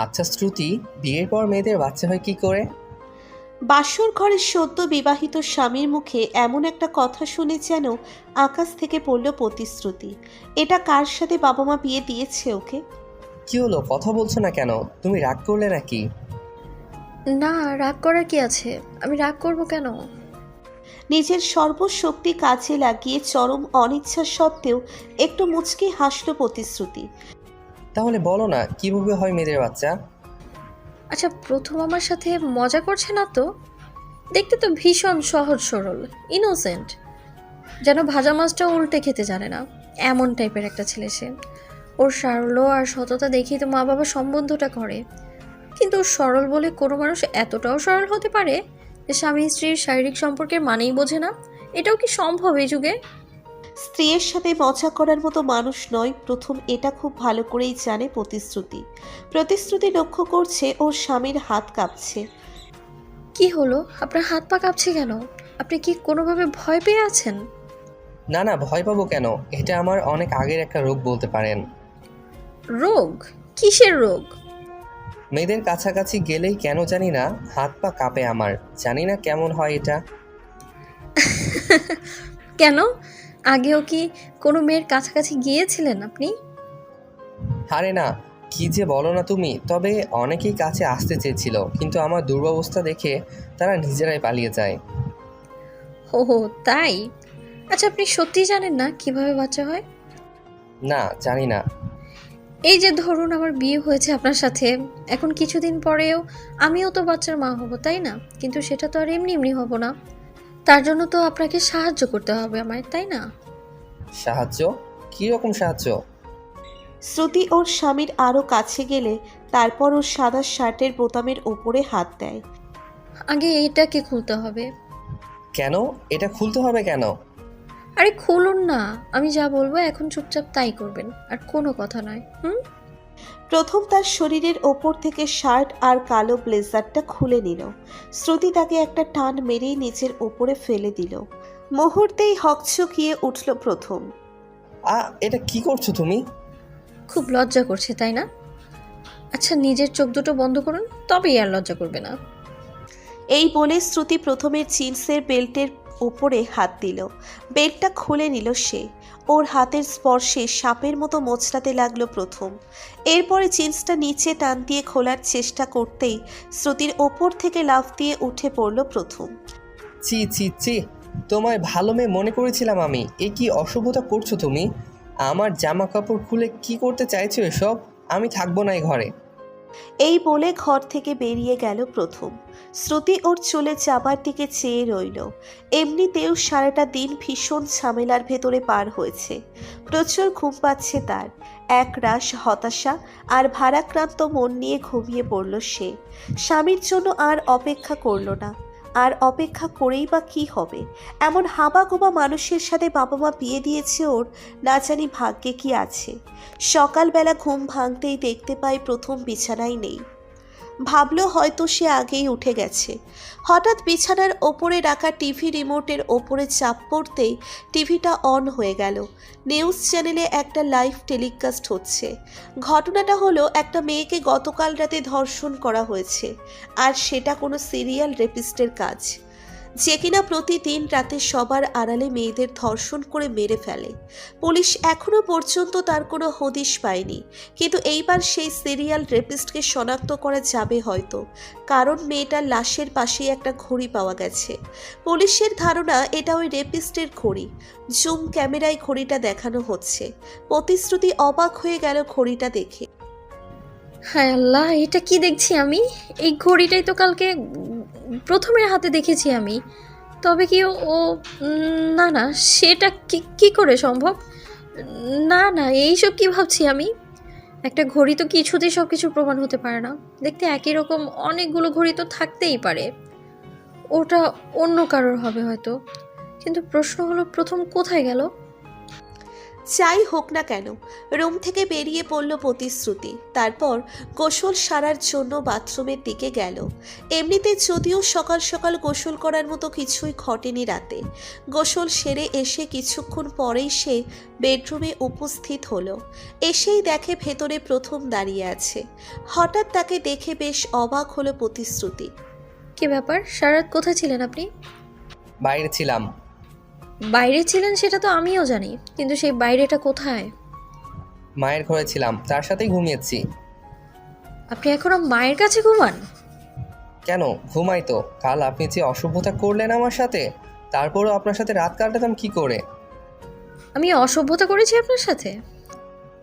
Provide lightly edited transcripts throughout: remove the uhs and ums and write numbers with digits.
আচ্ছা শ্রুতি, বিয়ের পর মেয়েদের বাচ্চা হয় কি করে? বাসর ঘরের সদ্য বিবাহিত স্বামীর মুখে এমন একটা কথা শুনে যেন আকাশ থেকে পড়ল প্রতিশ্রুতি। এটা কার সাথে বাবা মা বিয়ে দিয়েছে ওকে? কি হলো, কথা বলছো না কেন? তুমি রাগ করলে নাকি? না, রাগ করার কি আছে? আমি রাগ করব কেন? নিজের সর্বশক্তি কাজে লাগিয়ে চরম অনিচ্ছা সত্ত্বেও একটু মুচকি হাসল প্রতিশ্রুতি। তাহলে বলো না, কিভাবে হয় মেয়েদের বাচ্চা? আচ্ছা, প্রথম আমার সাথে মজা করছে না তো? দেখতে তো ভীষণ সহজ সরল, ইনোসেন্ট, যেন ভাজা মাছটা উল্টে খেতে জানে না, এমন টাইপের একটা ছেলে সে। ওর সারল্য আর সততা দেখেই তো মা বাবা সম্বন্ধটা করে। কিন্তু ওর সরল বলে কোনো মানুষ এতটাও সরল হতে পারে যে স্বামী স্ত্রীর শারীরিক সম্পর্কের মানেই বোঝে না? এটাও কি সম্ভব এই যুগে? স্ত্রীর সাথে মজা করার মতো মানুষ নয় প্রথম, এটা খুব ভালো করেই জানে প্রতিশ্রুতি। প্রতিশ্রুতি লক্ষ্য করছে ওর স্বামীর হাত কাঁপছে। কি হলো, আপনার হাত পা কাঁপছে কেন? আপনি কি কোনোভাবে ভয় পেয়ে আছেন? না না, ভয় পাবো কেন? এটা আমার অনেক আগের একটা রোগ বলতে পারেন। রোগ? কিসের রোগ? মেয়েদের কাছাকাছি গেলেই কেন জানি না হাত পা কাঁপে আমার। জানি না কেমন হয় এটা। কেন? আগেও কি কোনো মেয়ের কাছাকাছি গিয়েছিলেন আপনি? আরে না, কি যে বলো না তুমি। তবে অনেকেই কাছে আসতে চেয়েছিল, কিন্তু আমার দুরবস্থা দেখে তারা নিজেরাই পালিয়ে যায়। ও হো, তাই? আচ্ছা, আপনি সত্যিই জানেন না কিভাবে বাচ্চা হয়? না, জানি না। এই যে ধরুন আমার বিয়ে হয়েছে আপনার সাথে, এখন কিছুদিন পরেও আমিও তো বাচ্চার মা হব, তাই না? কিন্তু সেটা তো আর এমনি এমনি হব না। তার জন্য তো আপনাকে সাহায্য করতে হবে আমায়, তাই না? সাহায্য? কী রকম সাহায্য? শ্রুতি ওর স্বামীর আরও কাছে গেলে তারপর ওর সাদা শার্টের বোতামের ওপরে হাত দেয়। আগে এইটাকে খুলতে হবে। কেন? এটা খুলতে হবে কেন? আরে খুলুন না, আমি যা বলবো এখন চুপচাপ তাই করবেন, আর কোনো কথা নয়। হুম? প্রথম তার শরীরের ওপর থেকে শার্ট আর কালো ব্লেজারটা খুলে নিল। শ্রুতি তাকে একটা টান মেরেই নিচের ওপরে ফেলে দিল। মুহূর্তেই হকচকিয়ে উঠল প্রথম। এটা কি করছো তুমি? খুব লজ্জা করছে তাই না? আচ্ছা, নিজের চোখ দুটো বন্ধ করুন, তবেই আর লজ্জা করবে না। এই বলে শ্রুতি প্রথমের জিন্সের বেল্টের ওপরে হাত দিল। বেল্টটা খুলে নিল সে। ওর হাতের স্পর্শে সাপের মতো মোচড়াতে লাগলো প্রথম। এরপরে জিন্সটা নিচে টান দিয়ে খোলার চেষ্টা করতেই শ্রুতির ওপর থেকে লাফ দিয়ে উঠে পড়ল প্রথম। ছি ছি ছি, তোমায় ভালো মেয়ে মনে করেছিলাম আমি। এ কি অসভ্যতা করছো তুমি? আমার জামা কাপড় খুলে কি করতে চাইছো এসব? আমি থাকবো না এই ঘরে। এই বলে ঘর থেকে বেরিয়ে গেল প্রথম। শ্রুতি ওর চলে যাবার দিকে চেয়ে রইল। এমনিতেও সারাটা দিন ভীষণ ঝামেলার ভেতরে পার হয়েছে। প্রচুর ঘুম পাচ্ছে তার। এক রাশ হতাশা আর ভারাক্রান্ত মন নিয়ে ঘুমিয়ে পড়ল সে। স্বামীর জন্য আর অপেক্ষা করল না। আর অপেক্ষা করেই বা কী হবে? এমন হাবাগোবা মানুষের সাথে বাবা মা বিয়ে দিয়েছে ওর, না জানি ভাগ্যে কি আছে। সকালবেলা ঘুম ভাঙতেই দেখতে পায় প্রথম বিছানায় নেই। ভাবলো হয়তো সে আগেই উঠে গেছে। হঠাৎ বিছানার ওপরে রাখা টিভি রিমোটের ওপরে চাপ পড়তেই টিভিটা অন হয়ে গেল। নিউজ চ্যানেলে একটা লাইভ টেলিকাস্ট হচ্ছে। ঘটনাটা হলো, একটা মেয়েকে গতকাল রাতে ধর্ষণ করা হয়েছে। আর সেটা কোনো সিরিয়াল রেপিস্টের কাজ, যে কিনা প্রতিদিন রাতে সবার আড়ালে মেয়েদের ধর্ষণ করে মেরে ফেলে। পুলিশ এখনো পর্যন্ত তার কোনো হদিশ পায়নি, কিন্তু এইবার সেই সিরিয়াল রেপিস্টকে শনাক্ত করা যাবে হয়তো, কারণ মেয়েটার লাশের পাশেই একটা ঘড়ি পাওয়া গেছে। পুলিশের ধারণা এটা ওই রেপিস্টের ঘড়ি। জুম ক্যামেরায় ঘড়িটা দেখানো হচ্ছে। প্রতিশ্রুতি অবাক হয়ে গেল ঘড়িটা দেখে। হায় আল্লাহ, এটা কি দেখছি আমি? এই ঘড়িটাই তো কালকে প্রথমের হাতে দেখেছি আমি। তবে কি না না, সেটা কি কি করে সম্ভব? না না, এইসব কি ভাবছি আমি? একটা ঘড়ি তো কিছুতেই সব কিছু প্রমাণ হতে পারে না। দেখতে একই রকম অনেকগুলো ঘড়ি তো থাকতেই পারে। ওটা অন্য কারোর হবে হয়তো। কিন্তু প্রশ্ন হলো, প্রথম কোথায় গেল? যাই হোক না কেন, রুম থেকে বেরিয়ে পড়ল প্রতিশ্রুতি। তারপর গোসল সারার জন্য বাথরুমের দিকে গেল। এমনিতে যদিও সকাল সকাল গোসল করার মতো কিছুই ঘটেনি রাতে, গোসল সেরে এসে কিছুক্ষণ পরেই সে বেডরুমে উপস্থিত হলো। এসেই দেখে ভেতরে প্রথম দাঁড়িয়ে আছে। হঠাৎ তাকে দেখে বেশ অবাক হলো প্রতিশ্রুতি। কি ব্যাপার, সারারাত কোথায় ছিলেন আপনি? বাইরে ছিলাম। বাইরে ছিলেন সেটা তো আমিও জানি, কিন্তু সেই বাইরেটা কোথায়? মায়ের ঘরে ছিলাম, তার সাথেই ঘুমিয়েছি। আপনি এখনো মায়ের কাছে ঘুমান? কেন, ঘুমাই তো। কাল আপনি যে অসভ্যতা করলেন আমার সাথে, তারপরও আপনার সাথে রাত কাটাতাম কি করে? আমি অসভ্যতা করেছি আপনার সাথে?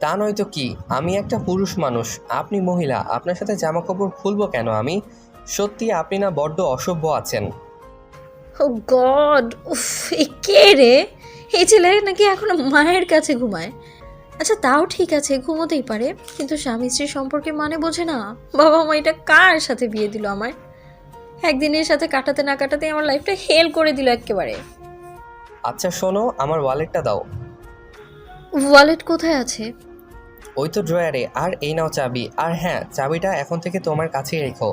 তা নয় তো কি, আমি একটা পুরুষ মানুষ, আপনি মহিলা, আপনার সাথে জামা কাপড় খুলবো কেন আমি? সত্যি আপনি না বড্ড অসভ্য আছেন। ও গড, উফ, এ কে রে? এই ছেলে নাকি এখনো মায়ের কাছে ঘুমায়? আচ্ছা তাও ঠিক আছে, ঘুমোতেই পারে, কিন্তু স্বামী স্ত্রী সম্পর্কে মানে বোঝে না। বাবা মা এটা কার সাথে বিয়ে দিল আমার? একদিনের সাথে কাটাতে না কাটাতে আমার লাইফটা হেল করে দিল একেবারে। আচ্ছা শোনো, আমার ওয়ালেটটা দাও। ওয়ালেট কোথায় আছে? ওই তো ড্রয়ারে, আর এই নাও চাবি। আর হ্যাঁ, চাবিটা এখন থেকে তোমার কাছেই রেখো।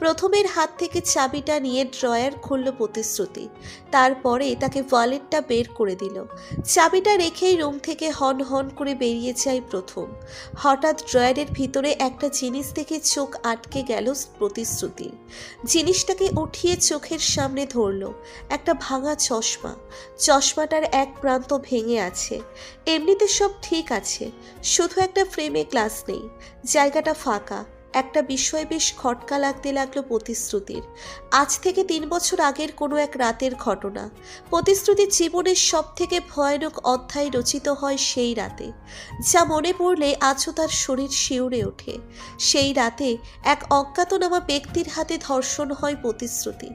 প্রথমের হাত থেকে চাবিটা নিয়ে ড্রয়ার খুলল প্রতিশ্রুতি। তারপরে তাকে ওয়ালেটটা বের করে দিল। চাবিটা রেখেই রুম থেকে হন হন করে বেরিয়ে যায় প্রথম। হঠাৎ ড্রয়ারের ভিতরে একটা জিনিস দেখে চোখ আটকে গেল প্রতিশ্রুতির। জিনিসটাকে উঠিয়ে চোখের সামনে ধরল। একটা ভাঙা চশমা। চশমাটার এক প্রান্ত ভেঙে আছে। এমনিতে সব ঠিক আছে, শুধু একটা ফ্রেমে গ্লাস নেই, জায়গাটা ফাঁকা। একটা বিষয় বেশ খটকা লাগতে লাগলো প্রতিশ্রুতির। আজ থেকে 3 বছর আগের কোনো এক রাতের ঘটনা। প্রতিশ্রুতির জীবনের সব থেকে ভয়ানক অধ্যায় রচিত হয় সেই রাতে, যা মনে পড়লে আজও তার শরীর শিউরে ওঠে। সেই রাতে এক অজ্ঞাতনামা ব্যক্তির হাতে ধর্ষণ হয় প্রতিশ্রুতি।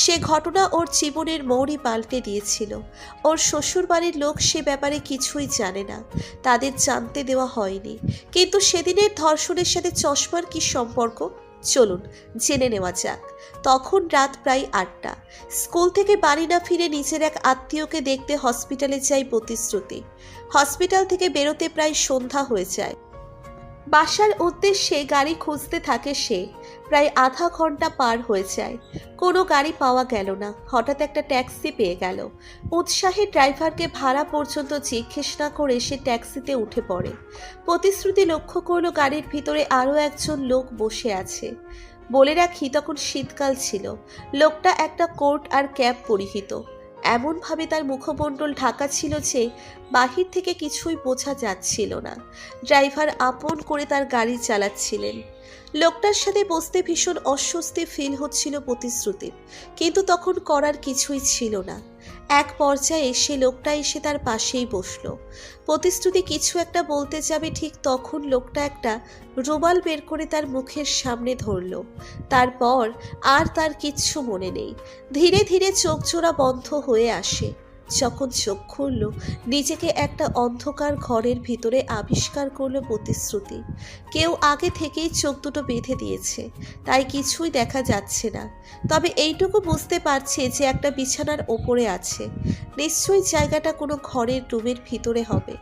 সে ঘটনা ওর জীবনের মোড়ই পাল্টে দিয়েছিল। ওর শ্বশুরবাড়ির লোক সে ব্যাপারে কিছুই জানে না, তাদের জানতে দেওয়া হয়নি। কিন্তু সেদিনের ধর্ষণের সাথে চশমার কি সম্পর্ক, চলুন জেনে নেওয়া যাক। তখন রাত প্রায় 8টা। স্কুল থেকে বাড়ি না ফিরে নিজের এক আত্মীয়কে দেখতে হসপিটালে যায় প্রতিশ্রুতি। হসপিটাল থেকে বেরোতে প্রায় সন্ধ্যা হয়ে যায়। বাসার উদ্দেশ্যে গাড়ি খুঁজতে থাকে সে। প্রায় আধা ঘন্টা পার হয়ে যায়, কোনো গাড়ি পাওয়া গেল না। হঠাৎ একটা ট্যাক্সি পেয়ে গেল। উৎসাহে ড্রাইভারকে ভাড়া পর্যন্ত জিজ্ঞেস না করে সে ট্যাক্সিতে উঠে পড়ে। প্রতিশ্রুতি লক্ষ্য করলো গাড়ির ভিতরে আরও একজন লোক বসে আছে। বলে রাখি, তখন শীতকাল ছিল। লোকটা একটা কোট আর ক্যাপ পরিহিত। এমনভাবে তার মুখমণ্ডল ঢাকা ছিল যে বাহির থেকে কিছুই বোঝা যাচ্ছিল না। ড্রাইভার আপন করে তার গাড়ি চালাচ্ছিলেন। লোকটার সাথে বসতে ভীষণ অস্বস্তি ফিল হচ্ছিল প্রতিশ্রুতির, কিন্তু তখন করার কিছুই ছিল না। এক পর্যায়ে সে লোকটা এসে তার পাশেই বসলো। প্রতিশ্রুতি কিছু একটা বলতে যাবে, ঠিক তখন লোকটা একটা রুমাল বের করে তার মুখের সামনে ধরল। তারপর আর তার কিচ্ছু মনে নেই। ধীরে ধীরে চোখ জোড়া বন্ধ হয়ে আসে। যখন চোখ খুলল, নিজেকে একটা অন্ধকার ঘরের ভিতরে আবিষ্কার করলো প্রতিশ্রুতি। কেউ আগে থেকেই চোখ দুটো বেঁধে দিয়েছে, তাই কিছুই দেখা যাচ্ছে না। তবে এইটুকু বুঝতে পারছে যে একটা বিছানার ওপরে আছে। নিশ্চয়ই জায়গাটা কোনো ঘরের রুমের ভিতরে হবে।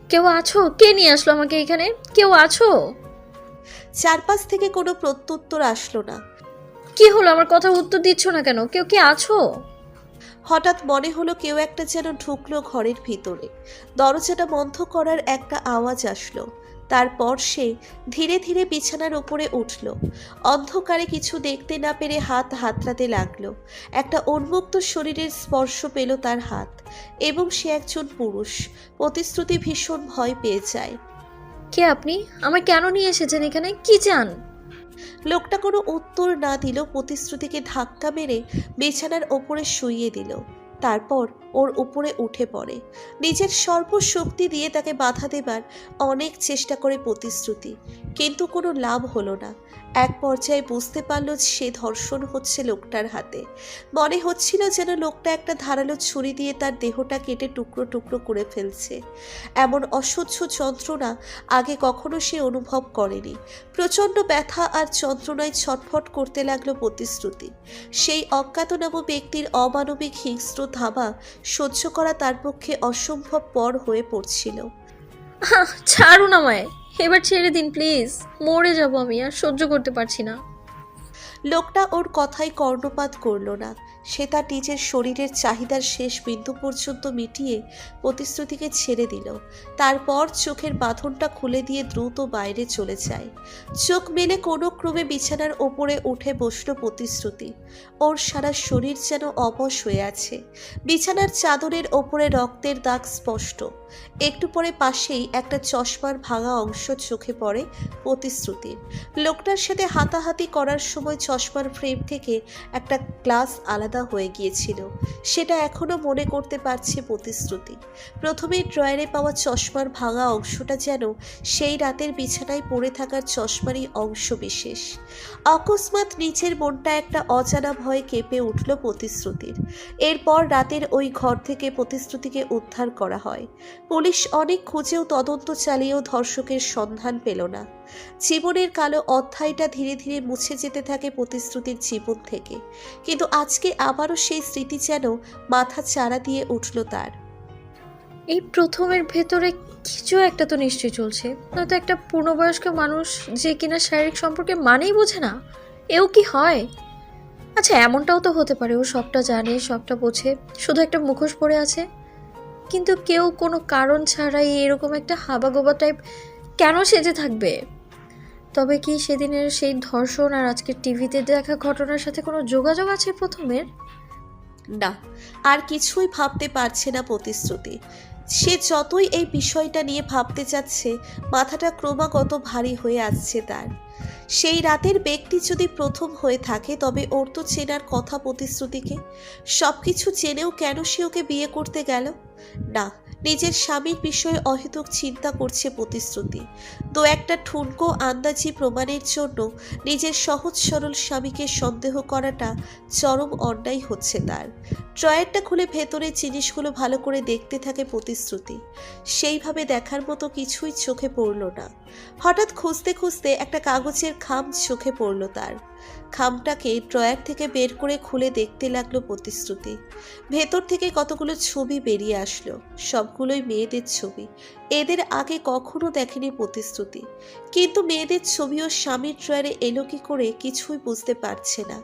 কেউ আছো? কে নিয়ে আসলো আমাকে এখানে? কেউ আছো? চারপাশ থেকে কোনো প্রত্যুত্তর আসলো না। কি হলো, আমার কথা উত্তর দিচ্ছ না কেন? কেউ কি আছো? হঠাৎ মনে হলো কেউ একটা যেন ঢুকলো ঘরের ভিতরে। দরজাটা বন্ধ করার একটা আওয়াজ আসলো। তারপর সে ধীরে ধীরে বিছানার উপরে উঠল। অন্ধকারে কিছু দেখতে না পেরে হাত হাতড়াতে লাগলো। একটা উন্মুক্ত শরীরের স্পর্শ পেল তার হাত, এবং সে একজন পুরুষ। প্রতিশ্রুতি ভীষণ ভয় পেয়ে যায়। কে আপনি? আমায় কেন নিয়ে এসেছেন এখানে? কি চান? লোকটা কোনো উত্তর না দিল, প্রতিশ্রুতিকে ধাক্কা মেরে বিছানার ওপরে শুইয়ে দিল। তারপর ওর উপরে উঠে পড়ে। নিজের সর্বশক্তি দিয়ে তাকে বাধা দেবার অনেক চেষ্টা করে প্রতিশ্রুতি, কিন্তু কোনো লাভ হলো না। এক পর্যায়ে বুঝতে পারল সে ধর্ষণ হচ্ছে লোকটার হাতে। মনে হচ্ছিল যেন লোকটা একটা ধারালো ছুরি দিয়ে তার দেহটা কেটে টুকরো টুকরো করে ফেলছে। এমন অসহ্য যন্ত্রণা আগে কখনো সে অনুভব করেনি। প্রচণ্ড ব্যথা আর যন্ত্রণায় ছটফট করতে লাগলো প্রতিশ্রুতি। সেই অজ্ঞাতনামা ব্যক্তির অমানবিক হিংস্র ধাবা সহ্য করা তার পক্ষে অসম্ভব পর হয়ে পড়ছিল। ছাড়ুন আমায়, এবার ছেড়ে দিন প্লিজ, মরে যাব আমি, আর সহ্য করতে পারছি না। লোকটা ওর কথায় কর্ণপাত করল না। সে তার নিজের শরীরের চাহিদার শেষ বিন্দু পর্যন্ত মিটিয়ে প্রতিশ্রুতিকে ছেড়ে দিল। তারপর চোখের বাঁধনটা খুলে দিয়ে দ্রুত বাইরে চলে যায়। চোখ মেলে কোনো ক্রমে বিছানার ওপরে উঠে বসল প্রতিশ্রুতি। ওর সারা শরীর যেন অবশ হয়ে আছে। বিছানার চাদরের ওপরে রক্তের দাগ স্পষ্ট। একটু পরে পাশেই একটা চশমার ভাঙা অংশ চোখে পড়ে প্রতিশ্রুতির। লোকটার সাথে হাতাহাতি করার সময় চশমার ফ্রেম থেকে একটা গ্লাস আলাদা হয়ে গিয়েছিল। সেটা এখনো মনে করতে পারছে প্রতিশ্রুতি। প্রথমে ড্রয়ারে পাওয়া চশমার ভাঙা অংশটা যেন সেই রাতের বিছানায় পড়ে থাকার চশমারই অংশ বিশেষ। অকস্মাৎ নিচের মনটা একটা অজানা ভয়ে কেঁপে উঠল প্রতিশ্রুতির। এরপর রাতের ওই ঘর থেকে প্রতিশ্রুতিকে উদ্ধার করা হয়। পুলিশ অনেক খুঁজেও তদন্ত চালিয়েও ধর্ষকের সন্ধান পেল না। জীবনের কালো অধ্যায়টা ধীরে ধীরে মুছে যেতে থাকে প্রতিশ্রুতির জীবন থেকে। কিন্তু আজকে আবারও সেই স্মৃতি যেন মাথা চাড়া দিয়ে উঠল তার। এই প্রথমের ভেতরে কিছু একটা তো নিশ্চয়ই চলছে, নয়তো একটা পূর্ণবয়স্ক মানুষ যে কিনা শারীরিক সম্পর্কে মানেই বোঝে না, এও কি হয়? আচ্ছা, এমনটাও তো হতে পারে ও সবটা জানে, সবটা বোঝে, শুধু একটা মুখোশ পরে আছে। কিন্তু কেউ কোনো কারণ ছাড়াই এরকম একটা হাবাগোবা টাইপ কেন সেজে থাকবে? তবে কি সেদিনের সেই ধর্ষণ আর আজকের টিভিতে দেখা ঘটনার সাথে কোনো যোগাযোগ আছে প্রথমের? না, আর কিছুই ভাবতে পারছে না প্রতিশ্রুতি। সে যতই এই বিষয়টা নিয়ে ভাবতে যাচ্ছে, মাথাটা ক্রমাগত ভারী হয়ে আসছে তার। সেই রাতের ব্যক্তি যদি প্রথম হয়ে থাকে, তবে ওর তো চেনার কথা প্রতিশ্রুতিকে। সব কিছু জেনেও কেন সে ওকে বিয়ে করতে গেল? না, নিজের স্বামীর বিষয়ে অহেতুক চিন্তা করছে প্রতিশ্রুতি। দু একটা ঠুনকো আন্দাজি প্রমাণের জন্য নিজের সহজ সরল স্বামীকে সন্দেহ করাটা চরম অন্যায় হচ্ছে তার। ড্রয়ারটা খুলে ভেতরের জিনিসগুলো ভালো করে দেখতে থাকে প্রতিশ্রুতি। সেইভাবে দেখার মতো কিছুই চোখে পড়ল না। হঠাৎ খুঁজতে খুঁজতে একটা কাগজের খাম চোখে পড়ল তার। খামটাকে ড্রয়ার থেকে বের করে খুলে দেখতে লাগলো প্রতিশ্রুতি। ভেতর থেকে কতগুলো ছবি বেরিয়ে আসলো। সবগুলোই মেয়েদের ছবি। এদের আগে কখনো দেখেনি প্রতিশ্রুতি। কিন্তু মেয়েদের ছবি ও স্বামীর ড্রয়ারে এলো কি করে কিছুই বুঝতে পারছে না।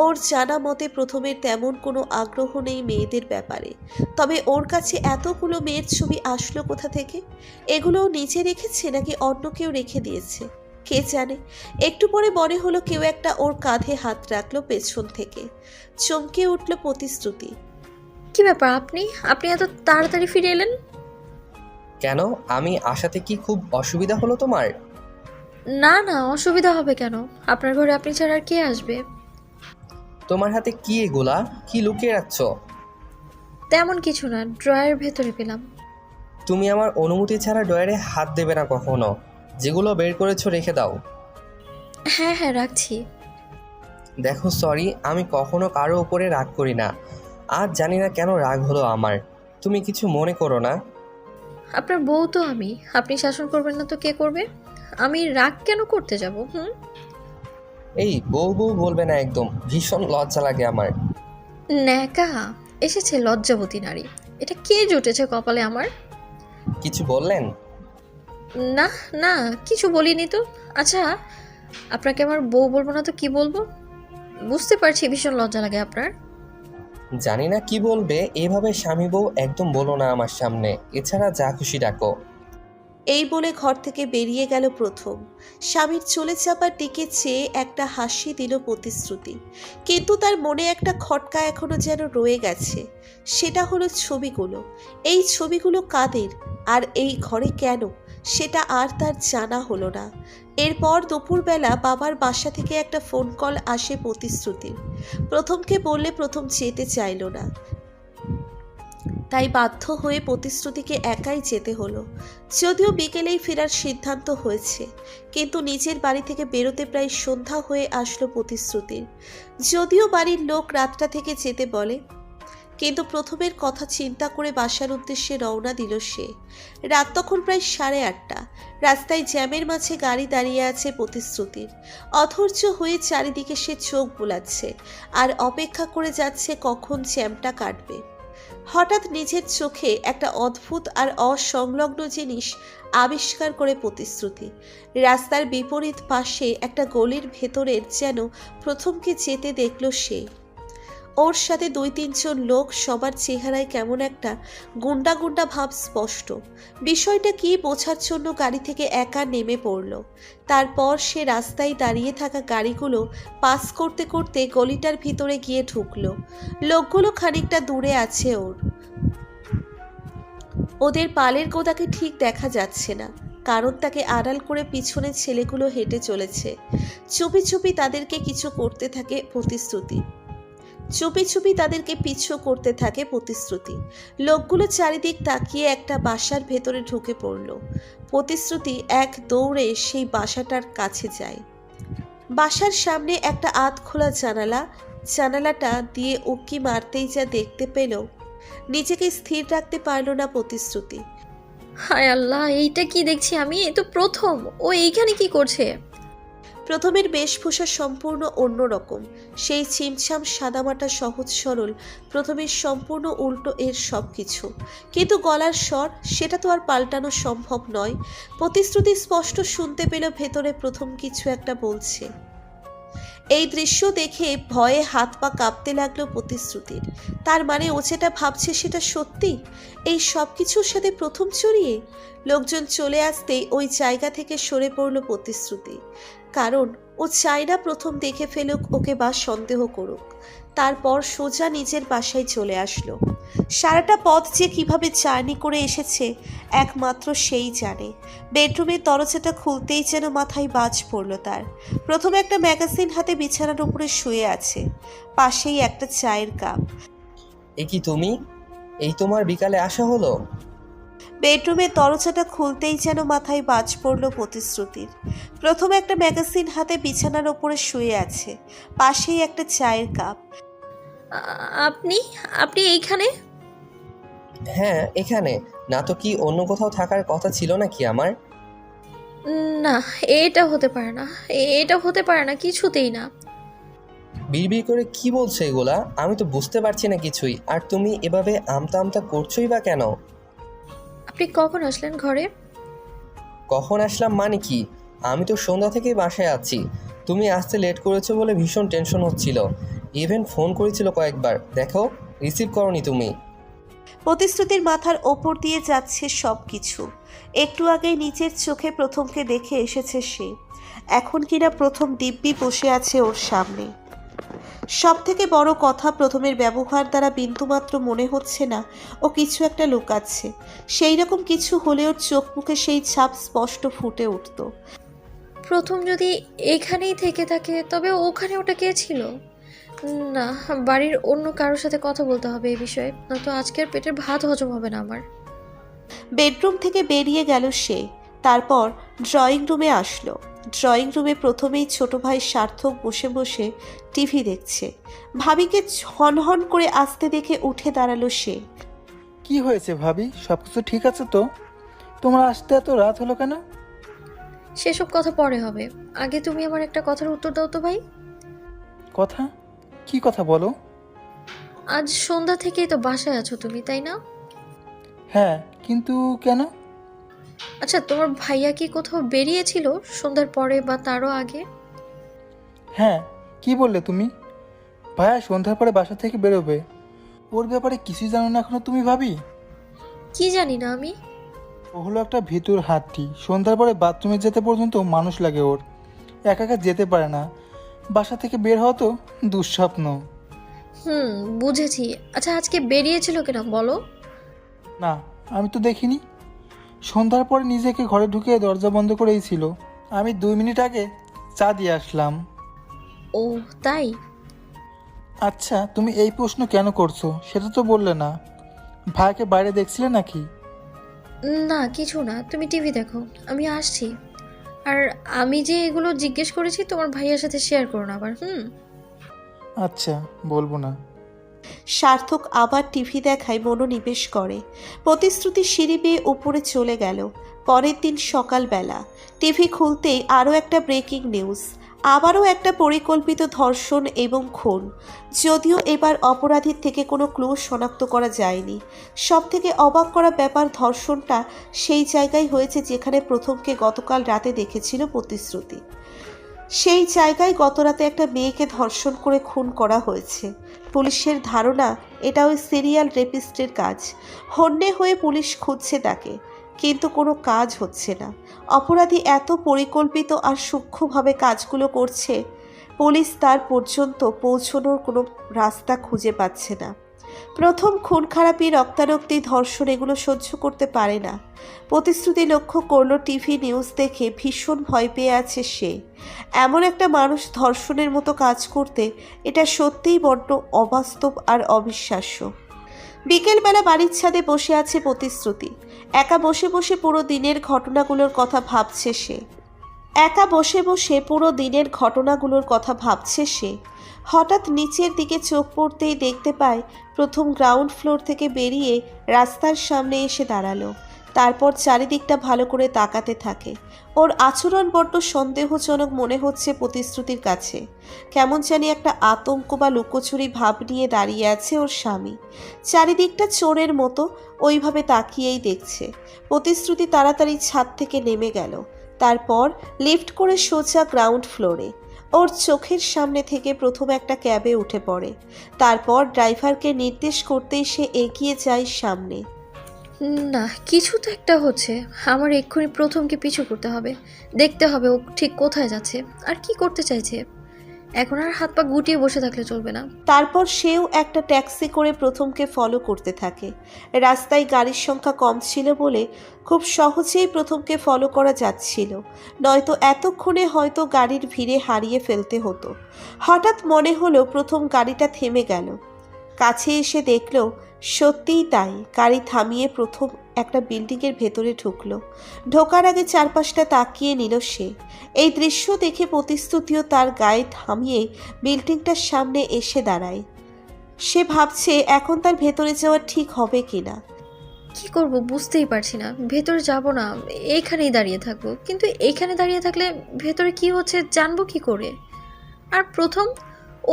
ওর জানা মতে প্রথমে তেমন কোনো আগ্রহ নেই মেয়েদের ব্যাপারে। তবে ওর কাছে এতগুলো মেয়ের ছবি আসলো কোথা থেকে? এগুলোও নিজে রেখেছে নাকি অন্য কেউ রেখে দিয়েছে, কে জানে। একটু পরে মনে হলো কেউ একটা ওর কাঁধে হাত রাখলো পেছন থেকে। চমকে উঠল প্রতিশ্রুতি। কি ব্যাপার, আপনি আপনি এত তাড়াতাড়ি ফিরে এলেন? কেন, আমি আসাতে কি খুব অসুবিধা হলো তোমার? না না, অসুবিধা হবে কেন? আপনার ঘরে আপনি ছাড়া আর কে আসবে? তোমার হাতে কি এগুলা? কি লুকিয়ে রাখছো? তেমন কিছু না, ড্রয়ার ভেতরে পেলাম। তুমি আমার অনুমতি ছাড়া ড্রয়ারে হাত দেবে না কখনো। যেগুলো বের করেছো রেখে দাও। হ্যাঁ হ্যাঁ, রাখছি। দেখো, সরি, আমি কখনো কারো উপরে রাগ করি না। আজ জানি না কেন রাগ হলো আমার। তুমি কিছু মনে করো না। আপনার বউ তো আমি, আপনি শাসন করবেন না তো কে করবে? আমি রাগ কেন করতে যাব? এই বউ বউ বলবে না একদম, ভীষণ লজ্জা লাগে আমার। ন্যাকা এসেছে লজ্জাবতী নারী, এটা কে জুটেছে কপালে আমার? কিছু বললেন? না না, কিছু বলিনি তো। আচ্ছা, আপনাকে আমার বউ বলবো না তো কি বলবো? বুঝতে পারছি ভীষণ লজ্জা লাগে আপনার। জানি না কি বলবে, এভাবে স্বামী বউ একদম বলো না আমার সামনে। এছাড়া যা খুশি ডাকো। এই বলে ঘর থেকে বেরিয়ে গেল প্রথম। স্বামীর চলে যাবার দিকে চেয়ে একটা হাসি দিল প্রতিশ্রুতি। কিন্তু তার মনে একটা খটকা এখনো যেন রয়ে গেছে। সেটা হলো ছবিগুলো। এই ছবিগুলো কাদের আর এই ঘরে কেন, সেটা আর তার জানা হলো না। এরপর দুপুরবেলা বাবার বাসা থেকে একটা ফোন কল আসে প্রতিশ্রুতির। প্রথমকে বললে প্রথম যেতে চাইল না, তাই বাধ্য হয়ে প্রতিশ্রুতিকে একাই যেতে হলো। যদিও বিকেলেই ফেরার সিদ্ধান্ত হয়েছে, কিন্তু নিজের বাড়ি থেকে বেরোতে প্রায় সন্ধ্যা হয়ে আসলো প্রতিশ্রুতির। যদিও বাড়ির লোক রাতটা থেকে যেতে বলে, কিন্তু প্রথমের কথা চিন্তা করে বাসার উদ্দেশ্যে রওনা দিল সে। রাত তখন প্রায় 8:30। রাস্তায় জ্যামের মাঝে গাড়ি দাঁড়িয়ে আছে প্রতিশ্রুতির। অধৈর্য হয়ে চারিদিকে সে চোখ বুলাচ্ছে আর অপেক্ষা করে যাচ্ছে কখন জ্যামটা কাটবে। হঠাৎ নিজের চোখে একটা অদ্ভুত আর অসংলগ্ন জিনিস আবিষ্কার করে প্রতিশ্রুতি। রাস্তার বিপরীত পাশে একটা গলির ভেতরের যেন প্রথমকে যেতে দেখল সে। ওর সাথে 2-3 জন লোক, সবার চেহারায় কেমন একটা গুন্ডা গুন্ডা ভাব স্পষ্ট। বিষয়টা কি বোঝার জন্য গাড়ি থেকে একা নেমে পড়ল। তারপর সে রাস্তায় দাঁড়িয়ে থাকা গাড়িগুলো পাস করতে করতে গলিটার ভিতরে গিয়ে ঢুকলো। লোকগুলো খানিকটা দূরে আছে ওদের পালের গোদাকে ঠিক দেখা যাচ্ছে না, কারণ তাকে আড়াল করে পিছনে ছেলেগুলো হেঁটে চলেছে। চুপি চুপি তাদেরকে কিছু করতে থাকে প্রতিশ্রুতি। চুপি চুপি তাদেরকে পিছু করতে থাকে প্রতিশ্রুতি। লোকগুলো চারিদিক তাকিয়ে একটা বাসার ভেতরে ঢুকে পড়ল। প্রতিশ্রুতি এক দৌড়ে সেই বাসাটার কাছে যায়। বাসার সামনে একটা আধ খোলা জানালাটা দিয়ে উকি মারতেই যা দেখতে পেল, নিজেকে স্থির রাখতে পারল না প্রতিশ্রুতি। হায় আল্লাহ, এইটা কি দেখছি আমি? এই তো প্রথম। ও এইখানে কি করছে? প্রথমের বেশভূষা সম্পূর্ণ অন্যরকম। সেই ছিমছাম সাদামাটা সহজ সরল প্রথমের সম্পূর্ণ উল্টো এর সব কিছু। কিন্তু গলার স্বর, সেটা তো আর পাল্টানো সম্ভব নয়। প্রতিশ্রুতি স্পষ্ট শুনতে পেল ভেতরে প্রথম কিছু একটা বলছে। এই দৃশ্য দেখে ভয়ে হাত পা কাঁপতে লাগলো প্রতিশ্রুতির। তার মানে ও যেটা ভাবছে সেটা সত্যি? এই সব কিছুর সাথে প্রথম জড়িয়ে? লোকজন চলে আসতেই ওই জায়গা থেকে সরে পড়ল প্রতিশ্রুতি, কারণ ও চায় না প্রথম দেখে ফেলুক ওকে বা সন্দেহ করুক। তারপর সোজা নিজের বাসায় চলে আসলো। সারাটা পথ যে কিভাবে জার্নি করে এসেছে একমাত্র সেই জানে। বেডরুমের দরজাটা খুলতেই যেন মাথায় বাজ পড়ল তার। প্রথমে একটা ম্যাগাজিন হাতে বিছানার উপরে শুয়ে আছে, পাশেই একটা চায়ের কাপ। এ কি তুমি? এই তোমার বিকালে আসা হলো? বেডরুমের দরজাটা খুলতেই যেন মাথায় বাজ পড়ল প্রতিশ্রুতির। প্রথমে একটা ম্যাগাজিন হাতে বিছানার ওপরে শুয়ে আছে, পাশেই একটা চায়ের কাপ। আপনি আপনি এইখানে? হ্যাঁ, এখানে। না তো কি অন্য কোথাও থাকার কথা ছিল নাকি আমার? না, এটা হতে পারে না। এটা হতে পারে না, কিছুতেই না। বিড়বিড় করে কি বলছো এগুলা? আমি তো বুঝতে পারছি না কিছুই। আর তুমি এভাবে আমতা আমতা করছোই বা কেন? আপনি কখন আসলেন ঘরে? কখন আসলাম মানে কি? আমি তো সন্ধ্যা থেকেই বাসায় আছি। তুমি আসতে লেট করেছো বলে ভীষণ টেনশন হচ্ছিল। ইভেন ফোন করেছিল কয়েকবার, দেখো রিসিভ করনি তুমি। প্রতিশ্রুতির মাথার ওপর দিয়ে যাচ্ছে সব কিছু। একটু আগেই নিজের চোখে প্রথমকে দেখে এসেছে সে। এখন কিনা প্রথম দিব্যি বসে আছে ওর সামনে। সব থেকে বড় কথা, প্রথমের ব্যবহার দ্বারা বিন্দুমাত্র মনে হচ্ছে না ও কিছু একটা লুকাচ্ছে। সেই রকম কিছু হলে ওর চোখ মুখে সেই ছাপ স্পষ্ট ফুটে উঠত। প্রথম যদি এখানেই থেকে থাকে তবে ওখানে ওটা কে ছিল? না, বাড়ির অন্য কারোর সাথে কথা বলতে হবে এই বিষয়ে, নয়তো আজকের পেটের ভাত হজম হবে না আমার। বেডরুম থেকে বেরিয়ে গেল সে। তারপর ড্রয়িং রুমে আসলো। ড্রয়িং রুমে প্রথমেই ছোট ভাই সার্থক বসে বসে টিভি দেখছে। ভাবিকে হনহন করে আসতে দেখে উঠে দাঁড়ালো সে। কি হয়েছে ভাবি? সব কিছু ঠিক আছে তো? তোমার আসতে এত রাত হলো কেন? সেসব কথা পরে হবে, আগে তুমি আমার একটা কথার উত্তর দাও তো ভাই। কথা? কি কথা বলো? আজ সন্ধ্যা থেকেই তো বাসায় আছো তুমি, তাই না? হ্যাঁ, কিন্তু কেন? আচ্ছা, তোমার ভাইয়া কি কোথাও বেরিয়েছিল সন্ধ্যার পরে বা তারও আগে? হ্যাঁ, কি বললে তুমি? ভাইয়া সন্ধ্যার পরে বাসা থেকে বেরোবে। ওর ব্যাপারে কিছুই জানো না এখনো তুমি ভাবি? কি জানি না আমি। ও হলো একটা ভিতর হাতটি। সন্ধ্যার পরে বাথরুমে যেতে পর্যন্ত মানুষ লাগে ওর। একা একা যেতে পারে না। বাসা থেকে বের হওয়া তো দুঃস্বপ্ন। বুঝেছি। আচ্ছা, আজকে বেরিয়েছিল কিনা বলো। না, আমি তো দেখিনি। সন্ধ্যার পরে নিজেকে ঘরে ঢুকে দরজা বন্ধ করেই ছিল। আমি 2 মিনিট আগে চা দিয়ে আসলাম। ও তাই? আচ্ছা, তুমি এই প্রশ্ন কেন করছো সেটা তো বললে না। ভাইকে বাইরে দেখছিলে নাকি? না, কিছু না, তুমি টিভি দেখো, আমি আসছি। আর আমি যে এগুলো জিজ্ঞেস করেছি তোমার ভাইয়ার সাথে শেয়ার করো না আবার। আচ্ছা, বলবো না। সার্থক আবার টিভি দেখায় মনোনিবেশ করে। প্রতিশ্রুতি সিঁড়ি বেয়ে উপরে চলে গেল। পরের দিন সকালবেলা টিভি খুলতেই আরও একটা ব্রেকিং নিউজ। আবারও একটা পরিকল্পিত ধর্ষণ এবং খুন, যদিও এবার অপরাধীর থেকে কোনো ক্লু শনাক্ত করা যায়নি। সব থেকে অবাক করা ব্যাপার, ধর্ষণটা সেই জায়গায় হয়েছে যেখানে প্রথমকে গতকাল রাতে দেখেছিল প্রতিশ্রুতি। সেই জায়গায় গতরাতে একটা মেয়েকে ধর্ষণ করে খুন করা হয়েছে। পুলিশের ধারণা এটা ওই সিরিয়াল রেপিস্টের কাজ। হন্যে হয়ে পুলিশ খুঁজছে তাকে, কিন্তু কোনো কাজ হচ্ছে না। অপরাধী এত পরিকল্পিত আর সূক্ষ্মভাবে কাজগুলো করছে, পুলিশ তার পর্যন্ত পৌঁছানোর কোনো রাস্তা খুঁজে পাচ্ছে না। প্রথম খুন খারাপি, রক্তারক্তি, ধর্ষণ এগুলো সহ্য করতে পারে না। প্রতিশ্রুতি লক্ষ্য করলো টিভি নিউজ দেখে ভীষণ ভয় পেয়ে আছে সে। এমন একটা মানুষ ধর্ষণের মতো কাজ করতে, এটা সত্যিই বড্ড অবাস্তব আর অবিশ্বাস্য। বিকেলবেলা বাড়ির ছাদে বসে আছে প্রতিশ্রুতি। একা বসে বসে পুরো দিনের ঘটনাগুলোর কথা ভাবছে সে। হঠাৎ নিচের দিকে চোখ পড়তেই দেখতে পায় প্রথম গ্রাউন্ড ফ্লোর থেকে বেরিয়ে রাস্তার সামনে এসে দাঁড়ালো। তারপর চারিদিকটা ভালো করে তাকাতে থাকে। ওর আচরণ বড্ড সন্দেহজনক মনে হচ্ছে প্রতিশ্রুতির কাছে। কেমন জানি একটা আতঙ্ক বা লুকোচুরি ভাব নিয়ে দাঁড়িয়ে আছে ওর স্বামী। চারিদিকটা চোরের মতো ওইভাবে তাকিয়েই দেখছে। প্রতিশ্রুতি তাড়াতাড়ি ছাদ থেকে নেমে গেল। তারপর লিফট করে সোজা গ্রাউন্ড ফ্লোরে। ওর চোখের সামনে থেকে প্রথম একটা ক্যাবে উঠে পড়ে। তারপর ড্রাইভারকে নির্দেশ করতেই সে এগিয়ে যায় সামনে। না, কিছু তো একটা হচ্ছে। আমার এক্ষুনি প্রথমকে পিছু করতে হবে, দেখতে হবে ও ঠিক কোথায় যাচ্ছে আর কি করতে চাইছে। এখন আর হাত পা গুটিয়ে বসে থাকলে চলবে না। তারপর সেও একটা ট্যাক্সি করে প্রথমকে ফলো করতে থাকে। রাস্তায় গাড়ির সংখ্যা কম ছিল বলে খুব সহজেই প্রথমকে ফলো করা যাচ্ছিল, নয়তো এতক্ষণে হয়তো গাড়ির ভিড়ে হারিয়ে ফেলতে হতো। হঠাৎ মনে হলো প্রথম গাড়িটা থেমে গেল। কাছে এসে দেখলো সত্যিই তাই। গাড়ি থামিয়ে প্রথম একটা বিল্ডিংয়ের ভেতরে ঢুকলো। ঢোকার আগে চারপাশটা তাকিয়ে নিল সে। এই দৃশ্য দেখে প্রতিশ্রুতিও তার গায়ে থামিয়ে বিল্ডিংটার সামনে এসে দাঁড়ায়। সে ভাবছে এখন তার ভেতরে যাওয়া ঠিক হবে কিনা। কি করব বুঝতেই পারছি না। ভেতরে যাব না, এইখানেই দাঁড়িয়ে থাকবো। কিন্তু এইখানে দাঁড়িয়ে থাকলে ভেতরে কি হচ্ছে জানবো কি করে? আর প্রথম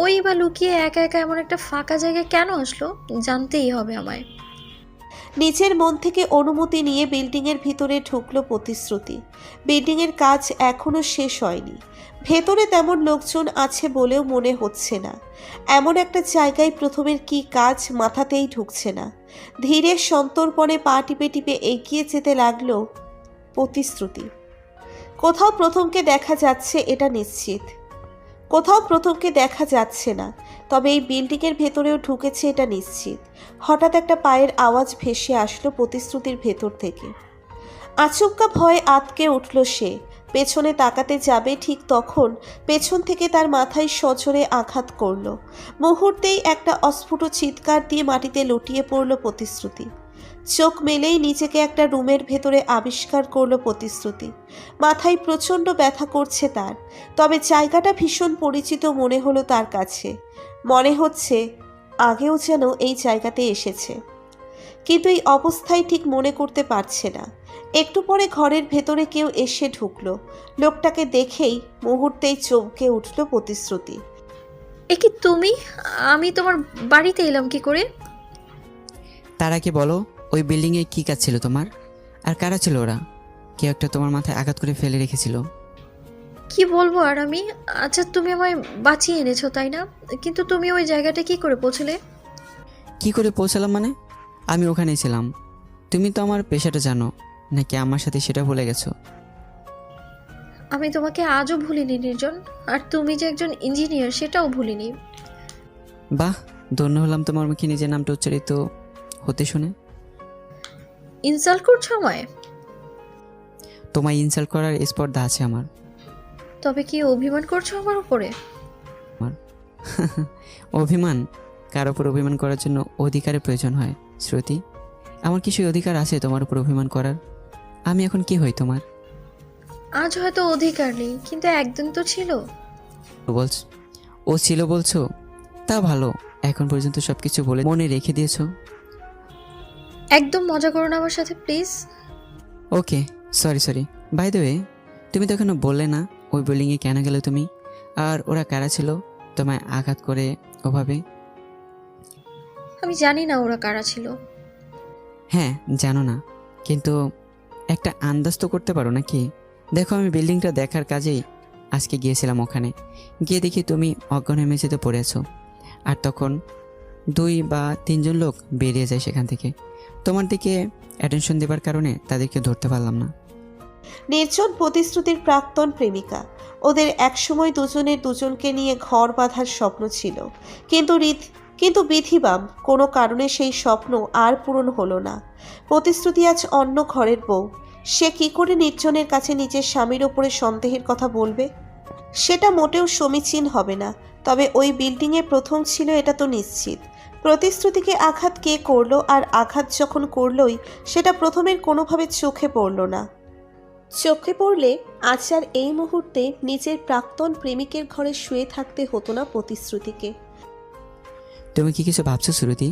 ওই বা লুকিয়ে একা একা এমন একটা ফাঁকা জায়গায় কেন আসলো, জানতেই হবে আমায়। নিজের মন থেকে অনুমতি নিয়ে বিল্ডিংয়ের ভিতরে ঢুকলো প্রতিশ্রুতি। বিল্ডিংয়ের কাজ এখনো শেষ হয়নি। ভেতরে তেমন লোকজন আছে বলেও মনে হচ্ছে না। এমন একটা জায়গায় প্রথমের কি কাজ মাথাতেই ঢুকছে না। ধীরে সন্তর্পণে পা টিপে টিপে এগিয়ে যেতে লাগলো প্রতিশ্রুতি। কোথাও প্রথমকে দেখা যাচ্ছে এটা নিশ্চিত। কোথাও প্রথমকে দেখা যাচ্ছে না, তবে এই বিল্ডিংয়ের ভেতরেও ঢুকেছে এটা নিশ্চিত। হঠাৎ একটা পায়ের আওয়াজ ভেসে আসলো প্রতিশ্রুতির ভেতর থেকে। আচমকা ভয়ে আঁতকে উঠল সে। পেছনে তাকাতে যাবে ঠিক তখন পেছন থেকে তার মাথায় সজোরে আঘাত করলো। মুহূর্তেই একটা অস্ফুট চিৎকার দিয়ে মাটিতে লুটিয়ে পড়ল প্রতিশ্রুতি। চোখ মেলেই নিজেকে একটা রুমের ভেতরে আবিষ্কার করলো প্রতিশ্রুতি। মাথায় প্রচণ্ড ব্যথা করছে তার, তবে জায়গাটা ভীষণ পরিচিত মনে হলো তার কাছে। মনে হচ্ছে আগেও যেন এই জায়গাতে এসেছে, কিন্তু এই অবস্থায় ঠিক মনে করতে পারছে না। একটু পরে ঘরের ভেতরে কেউ এসে ঢুকলো। লোকটাকে দেখেই মুহূর্তেই চমকে উঠল প্রতিশ্রুতি। এ কি তুমি? আমি তোমার বাড়িতে এলাম কি করে? তার আগে বলো, ওই বিল্ডিংয়ে কী কাজ ছিল তোমার? আর কারা ছিল ওরা? কেউ একটা তোমার মাথায় আঘাত করে ফেলে রেখেছিল। কি বলবো আর আমি? আচ্ছা, তুমি আমায় বাঁচিয়ে এনেছো তাই না, কিন্তু তুমি ওই জায়গাটা কি করে পৌঁছলে? কি করে পৌঁছালাম মানে? আমি ওখানেই ছিলাম। তুমি তো আমার পেশাটা জানো নাকি আমার সাথে সেটা ভুলে গেছো? আমি তোমাকে আজও ভুলিনি নির্জন, আর তুমি যে একজন ইঞ্জিনিয়ার সেটাও ভুলিনি। বাহ, ধন্য হলাম তোমার মুখে নিজের নামটা উচ্চারিত হতে শুনে। ইনসাল্ট করছো আমায়? তোমায় ইনসাল্ট করার স্পর্ধা আছে আমার। তবে কি অভিমান করছো আমার উপরে? অভিমান? কার উপর অভিমান করার জন্য অধিকারের প্রয়োজন হয় শ্রুতি। আমার কিছু অধিকার আছে তোমার উপর অভিমান করার। আমি এখন কি হই তোমার? আজ হয়তো অধিকার নেই, কিন্তু একদিন তো ছিল। বলছো ও ছিল বলছো? তা ভালো, এখন পর্যন্ত সব কিছু বলে মনে রেখে দিয়েছো। একদম মজা করো না আমার সাথে please. Okay, sorry. By the way, তুমি তো এখনো বললে না ওই বিল্ডিংয়ে কেন গেলে তুমি? আর ওরা কারা ছিল তোমায় আঘাত করে ওভাবে? আমি জানি না ওরা কারা ছিল। হ্যাঁ জানো না, কিন্তু একটা আন্দাজ তো করতে পারো নাকি? দেখো আমি বিল্ডিংটা দেখার কাজেই আজকে গিয়েছিলাম ওখানে, গিয়ে দেখি তুমি অজ্ঞান হয়ে মেঝেতে পড়ে আছো। আর তখন 2 বা 3 জন লোক বেরিয়ে যায় সেখান থেকে। তোমার দিকে অ্যাটেনশন দেবার কারণে তাদেরকে ধরতে পারলাম না। নির্জন প্রতিশ্রুতির প্রাক্তন প্রেমিকা। ওদের একসময় দুজনের দুজনকে নিয়ে ঘর বাঁধার স্বপ্ন ছিল, কিন্তু বিধিবাম কোনো কারণে সেই স্বপ্ন আর পূরণ হলো না। প্রতিশ্রুতি আজ অন্য ঘরের বউ। সে কি করে নির্জনের কাছে নিজের স্বামীর ওপরে সন্দেহের কথা বলবে? সেটা মোটেও সমীচীন হবে না। তবে ওই বিল্ডিংয়ে প্রথম ছিল এটা তো নিশ্চিত। প্রতিশ্রুতিকে আঘাত কে করলো, আর আঘাত যখন করলোই সেটা প্রথমের কোনোভাবে চোখে পড়ল না। চোখে পড়লে আজ আর এই মুহূর্তে নিজের প্রাক্তন প্রেমিকের ঘরে শুয়ে থাকতে হতো না প্রতিশ্রুতিকে। তুমি কি কিছু ভাবছো শ্রুতি?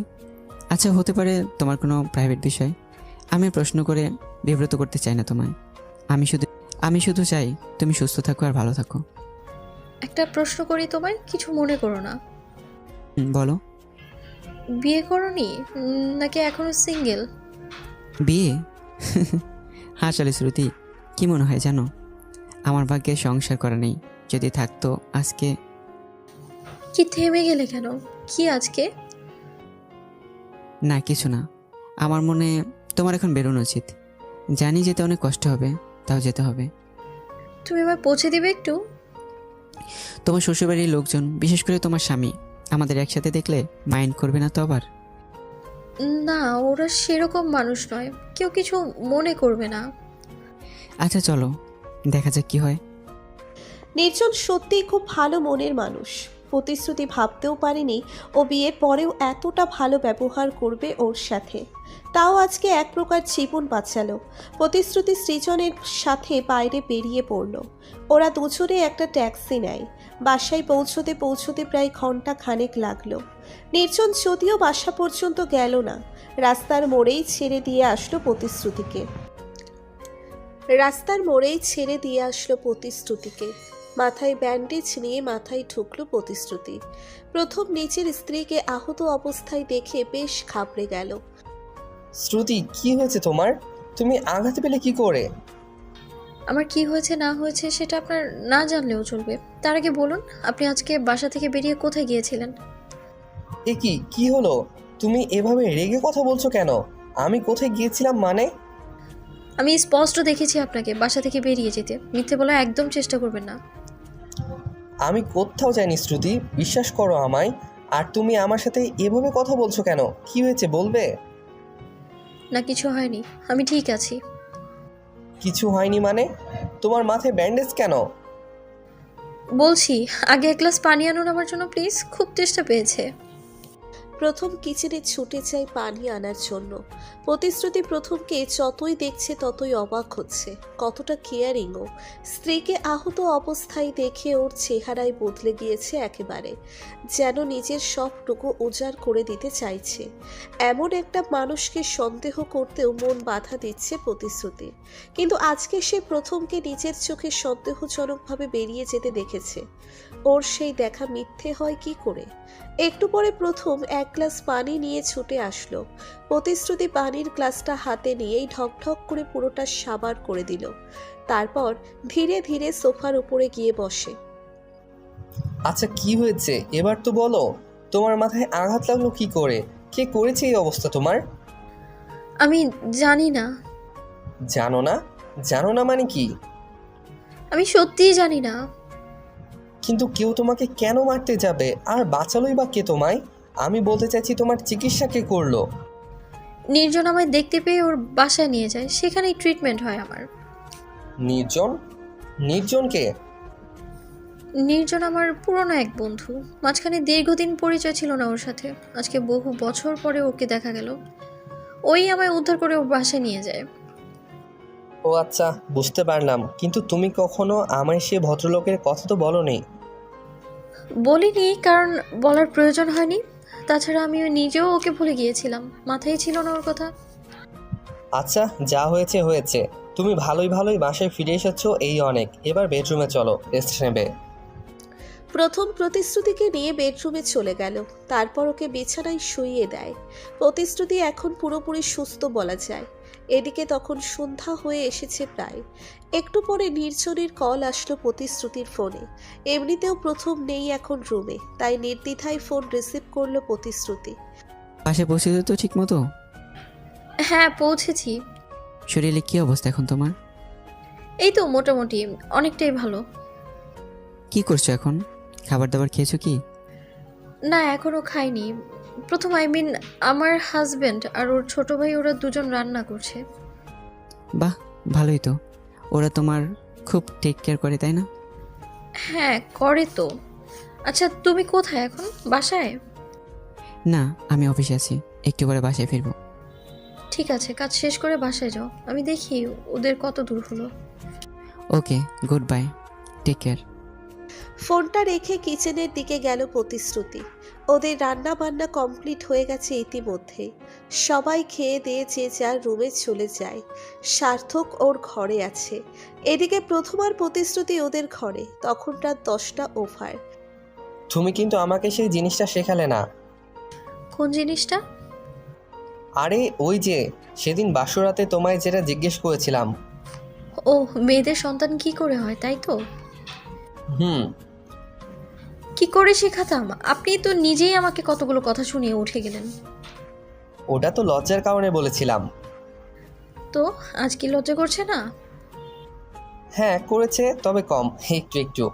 আচ্ছা হতে পারে তোমার কোনো প্রাইভেট বিষয়। আমি প্রশ্ন করে বিব্রত করতে চাই না তোমায়। আমি শুধু চাই তুমি সুস্থ থাকো আর ভালো থাকো। একটা প্রশ্ন করি তোমায়, কিছু মনে করো না। বলো। বিয়ে করোনি নাকি এখনো সিঙ্গেল? বিয়ে? আসলে শ্রুতি, কি মনে হয় জানো, আমার ভাগ্যে সংসার করা নেই। যদি থাকতো আজকে। কি থেমে গেলে কেন? কি আজকে? না কিছু না, আমার মনে তোমার এখন বেরোনো উচিত। জানি যেতে অনেক কষ্ট হবে, তাও যেতে হবে। তুমি আমায় পৌঁছে দিবে একটু? তোমার শ্বশুরবাড়ির লোকজন, বিশেষ করে তোমার স্বামী, আমাদের একসাথে দেখলে মাইন্ড করবে না তো আবার? না, ওরা সেরকম মানুষ নয়, কেউ কিছু মনে করবে না। আচ্ছা চলো, দেখা যাক কি হয়। নির্জন সত্যিই খুব ভালো মনের মানুষ। প্রতিশ্রুতি ভাবতেও পারেনি ও বিয়ের পরেও এতটা ভালো ব্যবহার করবে ওর সাথে। তাও আজকে এক প্রকার জীবন বাঁচালো। প্রতিশ্রুতি সৃজনের সাথে বাইরে বেরিয়ে পড়ল। ওরা দুজনে একটা ট্যাক্সি নেয়। বাসায় পৌঁছতে প্রায় ঘন্টা খানেক লাগলো। নির্জন যদিও বাসা পর্যন্ত গেল না, রাস্তার মোড়েই ছেড়ে দিয়ে আসলো প্রতিশ্রুতিকে। মাথায় ব্যান্ডেজ নিয়ে মাথায় ঢুকলো প্রতিশ্রুতি। প্রথম নিজের স্ত্রীকে আহত অবস্থায় দেখে বেশ ঘাবড়ে গেল। শ্রুতি, কি হয়েছে তোমার? তুমি আঘাত পেলে কি করে? আমার কি হয়েছে না হয়েছে সেটা আপনার না জানলেও চলবে। তার আগে বলুন, আপনি আজকে বাসা থেকে বেরিয়ে কোথায় গিয়েছিলেন? এ কি হলো? তুমি এভাবে রেগে কথা বলছো কেন? আমি কোথায় গিয়েছিলাম মানে? আমি স্পষ্ট দেখেছি আপনাকে বাসা থেকে বেরিয়ে যেতে। মিথ্যে বলার একদম চেষ্টা করবেন না। আমি কোথাও যাইনি শ্রুতি, বিশ্বাস করো আমায়। আর তুমি আমার সাথে এভাবে কথা বলছো কেন? কি হয়েছে বলবে? না কিছু হয়নি, আমি ঠিক আছি। কিছু হয়নি মানে? তোমার মাথায় ব্যান্ডেজ কেন? বলছি, আগে এক গ্লাস পানি আনুন আমার জন্য প্লিজ, খুব তেষ্টা পেয়েছে। প্রথম কিচেনে ছুটে যায় পানি আনার জন্য। প্রতিশ্রুতি প্রথমকে যতই দেখছে ততই অবাক হচ্ছে। কতটা কেয়ারিংও। স্ত্রীকে আহত অবস্থায় দেখে ওর চেহারায় বদলে গিয়েছে একেবারে, যেন নিজের সবটুকু উজাড় করে দিতে চাইছে। এমন একটা মানুষকে সন্দেহ করতেও মন বাধা দিচ্ছে প্রতিশ্রুতি। কিন্তু আজকে সে প্রথমকে নিজের চোখে সন্দেহজনকভাবে বেরিয়ে যেতে দেখেছে। ওর সেই দেখা মিথ্যে হয় কি করে? একটু পরে প্রথম এক গ্লাস পানি নিয়ে ছুটে আসলো। প্রতিশ্রুতি পানির গ্লাসটা হাতে নিয়েই ঢকঢক করে পুরোটা সাবার করে দিল। তারপর ধীরে ধীরে সোফার উপরে গিয়ে বসে। আচ্ছা কি হয়েছে এবার তো বলো। তোমার মাথায় আঘাত লাগলো কি করে? কে করেছে এই অবস্থা তোমার? আমি জানি না। জানো না? জানো না মানে কি? আমি সত্যিই জানি না। কিন্তু কেউ তোমাকে কেন মারতে যাবে? আর বাঁচালোই বা কে তোমায়? আমি বলতে চাইছি তোমার চিকিৎসা কে করলো? নির্জন আমায় দেখতে পেয়ে ওর বাসায় নিয়ে যায়, সেখানেই ট্রিটমেন্ট হয় আমার। নির্জন? নির্জনকে? নির্জন আমার পুরনো এক বন্ধু। মাঝখানে দীর্ঘদিন পরিচয় ছিল না ওর সাথে। আজকে বহু বছর পরে ওকে দেখা গেল। ওই আমায় উদ্ধার করে ওর বাসায় নিয়ে যায়। ও আচ্ছা, বুঝতে পারলাম। কিন্তু তুমি কখনো আমায় সে ভদ্রলোকের কথা তো বলোনি। বলিনি, কারণ বলার প্রয়োজন হয়নি। তাছাড়া আমি নিজেও ওকে ভুলে গিয়েছিলাম, মাথায় ছিল না ওর কথা। আচ্ছা, যা হয়েছে হয়েছে। তুমি ভালোই ভালোই বাসায় ফিরে এসেছো, এই অনেক। এবার বেডরুমে চলো, রেস্ট নেবে। প্রথম প্রতিশ্রুতিকে নিয়ে বেডরুমে চলে গেল, তারপর ওকে বিছানায় শুইয়ে দেয়। প্রতিশ্রুতি এখন পুরোপুরি সুস্থ বলা যায়। এদিকে তখন সন্ধ্যা হয়ে এসেছে প্রায়। একটু পরে নির্জনের কল আসলো প্রতিশ্রুতির ফোনে। এমনিতেও প্রথম নেই এখন রুমে, তাই নির্দ্বিধায় ফোন রিসিভ করলো প্রতিশ্রুতি। পাশে পৌঁছেছো তো ঠিক মতো? হ্যাঁ, পৌঁছেছি। শরীরে কী অবস্থা এখন তোমার? এই তো মোটামুটি, অনেকটাই ভালো। কি করছো এখন? খাবার দাবার খেয়েছো কি? না, এখনো খাইনি। প্রথম আমার হাজবেন্ড আর ওর ছোট ভাই ওরা দুজন রান্না করছে। বাহ, ভালোই তো। ওরা তোমার খুব টেক কেয়ার করে, তাই না? হ্যাঁ, করে তো। আচ্ছা, তুমি কোথায় এখন? বাসায়? না, আমি অফিসে আছি, একটু পরে বাসায় ফিরবো। ঠিক আছে, কাজ শেষ করে বাসায় যাও, আমি দেখি ওদের কত দূর হলো। ওকে, গুড বাই, টেক কেয়ার। ফোনটা রেখে কিচেনের দিকে গেল প্রতিশ্রুতি। ওদের রান্না বান্না কমপ্লিট হয়ে গেছে ইতিমধ্যে। সবাই খেয়ে দিয়ে যে যার রুমে চলে যায়। সার্থক ওর ঘরে আছে। এদিকে প্রথম আর প্রতিশ্রুতি ওদের ঘরে। তখন রাত 10টা ওভার। তুমি কিন্তু আমাকে সেই জিনিসটা শেখালে না। কোন জিনিসটা? আরে ওই যে সেদিন বাসরাতে তোমায় যেটা জিজ্ঞেস করেছিলাম। ও, মেয়েদের সন্তান কি করে হয়, তাই তো? হুম। কি করে শেখাতাম? আপনি তো নিজেই আমাকে কতগুলো কথা শুনিয়ে উঠে গেলেন। ওটা তো লজ্জার কারণে বলেছিলাম। তো আজ কি লজ্জা করছে না? হ্যাঁ করেছে, তবে কম, একটু একটু।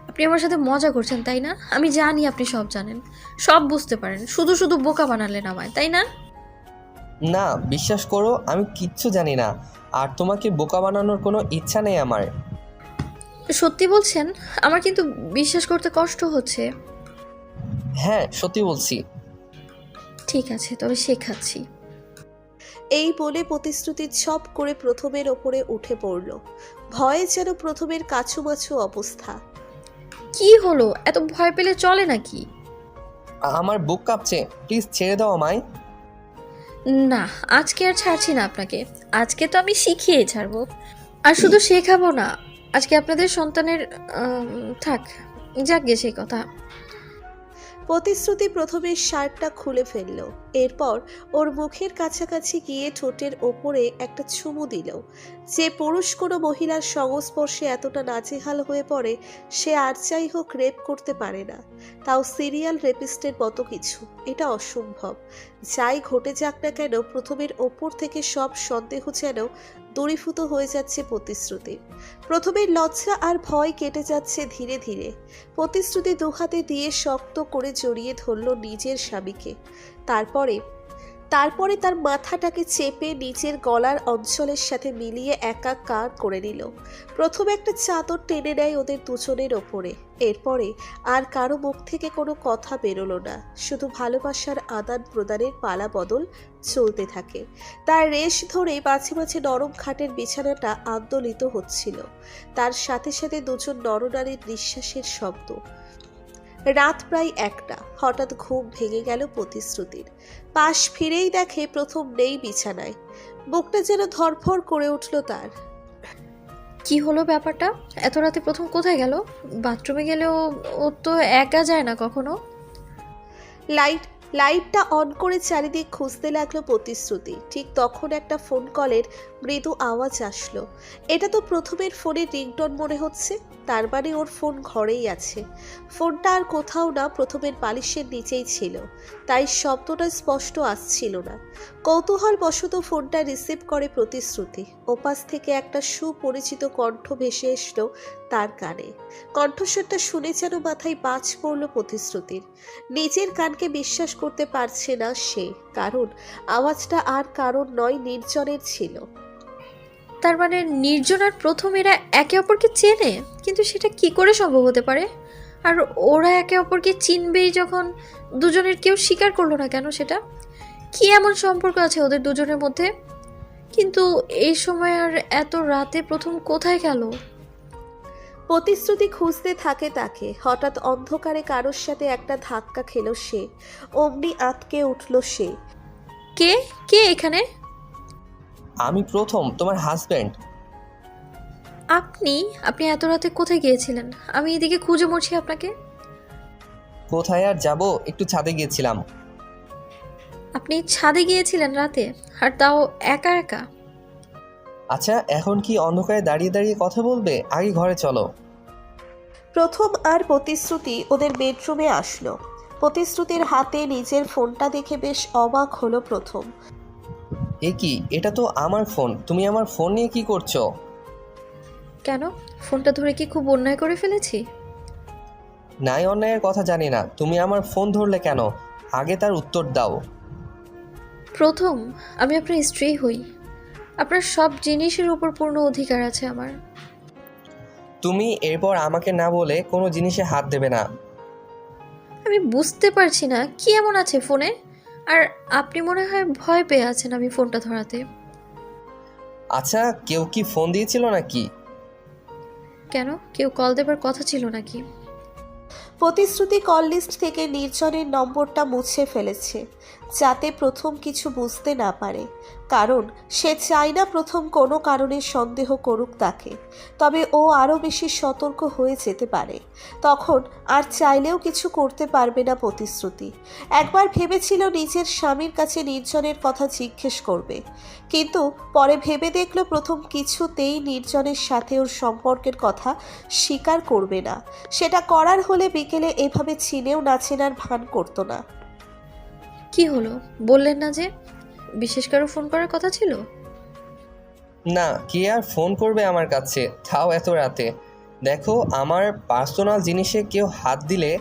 আপনি আমার সাথে মজা করছেন, তাই না? আমি জানি আপনি সব জানেন, সব বুঝতে পারেন, শুধু শুধু বোকা বানালেন আমায়, তাই না? না, বিশ্বাস করো আমি কিচ্ছু জানি না, আর তোমাকে বোকা বানানোর কোনো ইচ্ছা নেই আমার। সত্যি বলছেন? আমার কিন্তু বিশ্বাস করতে কষ্ট হচ্ছে। হ্যাঁ সত্যি বলছি। ঠিক আছে, তবে শেখাচ্ছি। এই বলে প্রতিশ্রুতি ছপ করে প্রথমের ওপরে উঠে পড়ল। ভয়ে যেন প্রথমের কাছুমাছু অবস্থা। কি হলো? এত ভয় পেলে চলে নাকি? আমার বুক কাঁপছে, প্লিজ ছেড়ে দাও আমায়। না, আজকে আর ছাড়ছি না আপনাকে। আজকে তো আমি শিখিয়ে ছাড়বো। আর শুধু শেখাবো না, আজকে আপনাদের সন্তানের থাক, যাক গে সেই কথা। প্রতিশ্রুতি প্রথমে শার্টটা খুলে ফেলল। এরপর ওর মুখের কাছাকাছি গিয়ে ঠোঁটের ওপরে একটা চুমু দিল। যে পুরুষ কোনো মহিলার সংস্পর্শে এতটা নাজেহাল হয়ে পড়ে, সে আর যাই হোক রেপ করতে পারে না, তাও সিরিয়াল রেপিস্টের মতো কিছু। এটা অসম্ভব। যাই ঘটে যাক না কেন, প্রথমের ওপর থেকে সব সন্দেহ যেন দূরীভূত হয়ে যাচ্ছে প্রতিশ্রুতির। প্রথমের লজ্জা আর ভয় কেটে যাচ্ছে ধীরে ধীরে। প্রতিশ্রুতি দুহাতে দিয়ে শক্ত করে জড়িয়ে ধরল নিজের স্বামীকে। তারপরে তার মাথাটাকে চেপে নিজের গলার অঞ্চলের সাথে মিলিয়ে একাকার করে নিল। প্রথমে একটা চাদর টেনে নেয় ওদের দুজনের ওপরে। এরপরে আর কারো মুখ থেকে কোনো কথা বেরোলো না, শুধু ভালোবাসার আদান প্রদানের পালা বদল চলতে থাকে। তার রেশ ধরে মাঝে মাঝে নরম খাটের বিছানাটা আন্দোলিত হচ্ছিল। তার সাথে সাথে দুজন নরনারীর নিঃশ্বাসের শব্দ। রাত প্রায় 1টা। হঠাৎ ঘুম ভেঙে গেল প্রতিশ্রুতির। পাশ ফিরেই দেখে প্রথম নেই বিছানায়। বুকটা যেন ধরফর করে উঠল তার। কি হলো ব্যাপারটা? এত রাতে প্রথম কোথায় গেল? বাথরুমে গেলেও ও তো একা যায় না কখনো। লাইটটা অন করে চারিদিক খুঁজতে লাগলো প্রতিশ্রুতি। ঠিক তখন একটা ফোন কলের মৃদু আওয়াজ আসলো। এটা তো প্রথমের ফোনের রিংটোন মনে হচ্ছে। তার মানে ওর ফোন ঘরেই আছে। ফোনটা আর কোথাও না, প্রথমের বালিশের নিচেই ছিল, তাই শব্দটা স্পষ্ট আসছিল না। কৌতূহল বশত ফোনটা রিসিভ করে প্রতিশ্রুতি। ওপাশ থেকে একটা সুপরিচিত কণ্ঠ ভেসে এসলো তার কানে। কণ্ঠস্বরটা শুনে যেন মাথায় বাজ পড়ল প্রতিশ্রুতির। নিজের কানকে বিশ্বাস করতে পারছে না সে, কারণ আওয়াজটা আর কারণ নয়, নির্জনের ছিল। তার মানে নির্জন আর প্রথম এরা একে অপরকে চেনে, কিন্তু সেটা কি করে সম্ভব হতে পারে? আর ওরা একে অপরকে চিনবেই যখন, দুজনের কেউ স্বীকার করলো না কেন সেটা? কি এমন সম্পর্ক আছে ওদের দুজনের মধ্যে? কিন্তু এই সময় আর এত রাতে প্রথম কোথায় গেল? প্রতিশ্রুতি খুঁজতে থাকে তাকে। হঠাৎ অন্ধকারে কারোর সাথে একটা ধাক্কা খেল সে। অমনি আটকে উঠল সে। কে কে এখানে? আমি প্রথম, তোমার হাজব্যান্ড। আপনি আপনি এত রাতে কোথায় গিয়েছিলেন? আমি এদিকে খুঁজে মরছি আপনাকে। কোথায় আর যাব, একটু ছাদে গিয়েছিলাম। আপনি ছাদে গিয়েছিলেন রাতে, আর তাও একা একা? আচ্ছা, এখন কি অন্ধকারে দাঁড়িয়ে দাঁড়িয়ে কথা বলবে? আগে ঘরে চলো। প্রথম আর প্রতিশ্রুতি ওদের বেডরুমে আসলো। প্রতিশ্রুতির হাতে নিজের ফোনটা দেখে বেশ অবাক হলো প্রথম। এ কি, এটা তো আমার ফোন, তুমি আমার ফোন নিয়ে কি করছো? কেন, ফোনটা ধরে কি খুব অন্যায় করে ফেলেছি? নাই অন্যায়ের কথা জানি না, তুমি আমার ফোন ধরলে কেন? আগে তার উত্তর দাও। প্রথম, আমি আপনার স্ত্রী হই। আপনার সব জিনিসের উপর পূর্ণ অধিকার আছে আমার। তুমি এরপর আমাকে না বলে কোনো জিনিসে হাত দেবে না। আমি বুঝতে পারছি না কি এমন আছে ফোনে, আর আপনি মনে হয় ভয় পেয়ে আছেন আমি ফোনটা ধরাতে। আচ্ছা, কেউ কি ফোন দিয়েছিল নাকি? কেন, কেউ কল দেবার কথা ছিল নাকি? প্রতিশ্রুতি কল লিস্ট থেকে নির্জনের নম্বরটা মুছে ফেলেছে, যাতে প্রথম কিছু বুঝতে না পারে। কারণ সে চায় না প্রথম কোনো কারণে সন্দেহ করুক তাকে। তবে ও আরও বেশি সতর্ক হয়ে যেতে পারে। তখন আর চাইলেও কিছু করতে পারবে না প্রতিশ্রুতি। একবার ভেবেছিল নিজের স্বামীর কাছে নির্জনের কথা জিজ্ঞেস করবে, কিন্তু পরে ভেবে দেখল প্রথম কিছুতেই নির্জনের সাথে ওর সম্পর্কের কথা স্বীকার করবে না। সেটা করার হলে বিকেলে এভাবে চিনেও না চেনার ভান করতো না। কি হলো, বললেন না যে বিশেষ কারো ফোন করার কথা ছিল? না, কে আর ফোন করবে আমার কাছে, তাও এত রাতে? দেখো, আমার পার্সোনাল জিনিসে কেউ হাত দিলে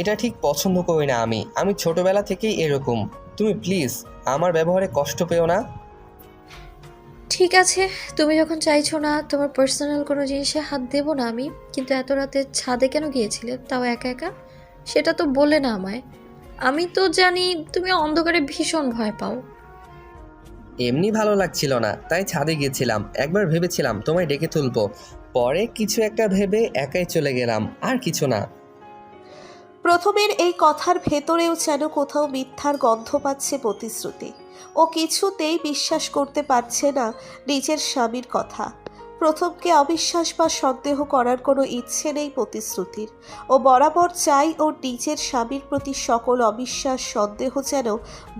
এটা ঠিক পছন্দ করি না আমি ছোটবেলা থেকেই এরকম। তুমি প্লিজ আমার ব্যবহারে কষ্ট পেও না। ঠিক আছে, তুমি যখন চাইছো না তোমার পার্সোনাল কোনো জিনিসে হাত দেবো না আমি, কিন্তু এত রাতে ছাদে কেন গিয়েছিলে, তাও একা একা? সেটা তো বলে না আমায়। আমি তো জানি তুমি অন্ধকারে ভীষণ ভয় পাও। এমনি ভালো লাগছিল না, তাই ছাদে গিয়েছিলাম। একবার ভেবেছিলাম তোমায় ডেকে তুলবো, পরে কিছু একটা ভেবে একাই চলে গেলাম, আর কিছু না। প্রথমের এই কথার ভেতরেও যেন কোথাও মিথ্যার গন্ধ পাচ্ছে প্রতিশ্রুতি। ও কিছুতেই বিশ্বাস করতে পারছে না নিজের স্বামীর কথা। প্রথমকে অবিশ্বাস বা সন্দেহ করার কোনো ইচ্ছে নেই প্রতিশ্রুতির। ও বরাবর চাই ওর নিজের স্বামীর প্রতি সকল অবিশ্বাস সন্দেহ যেন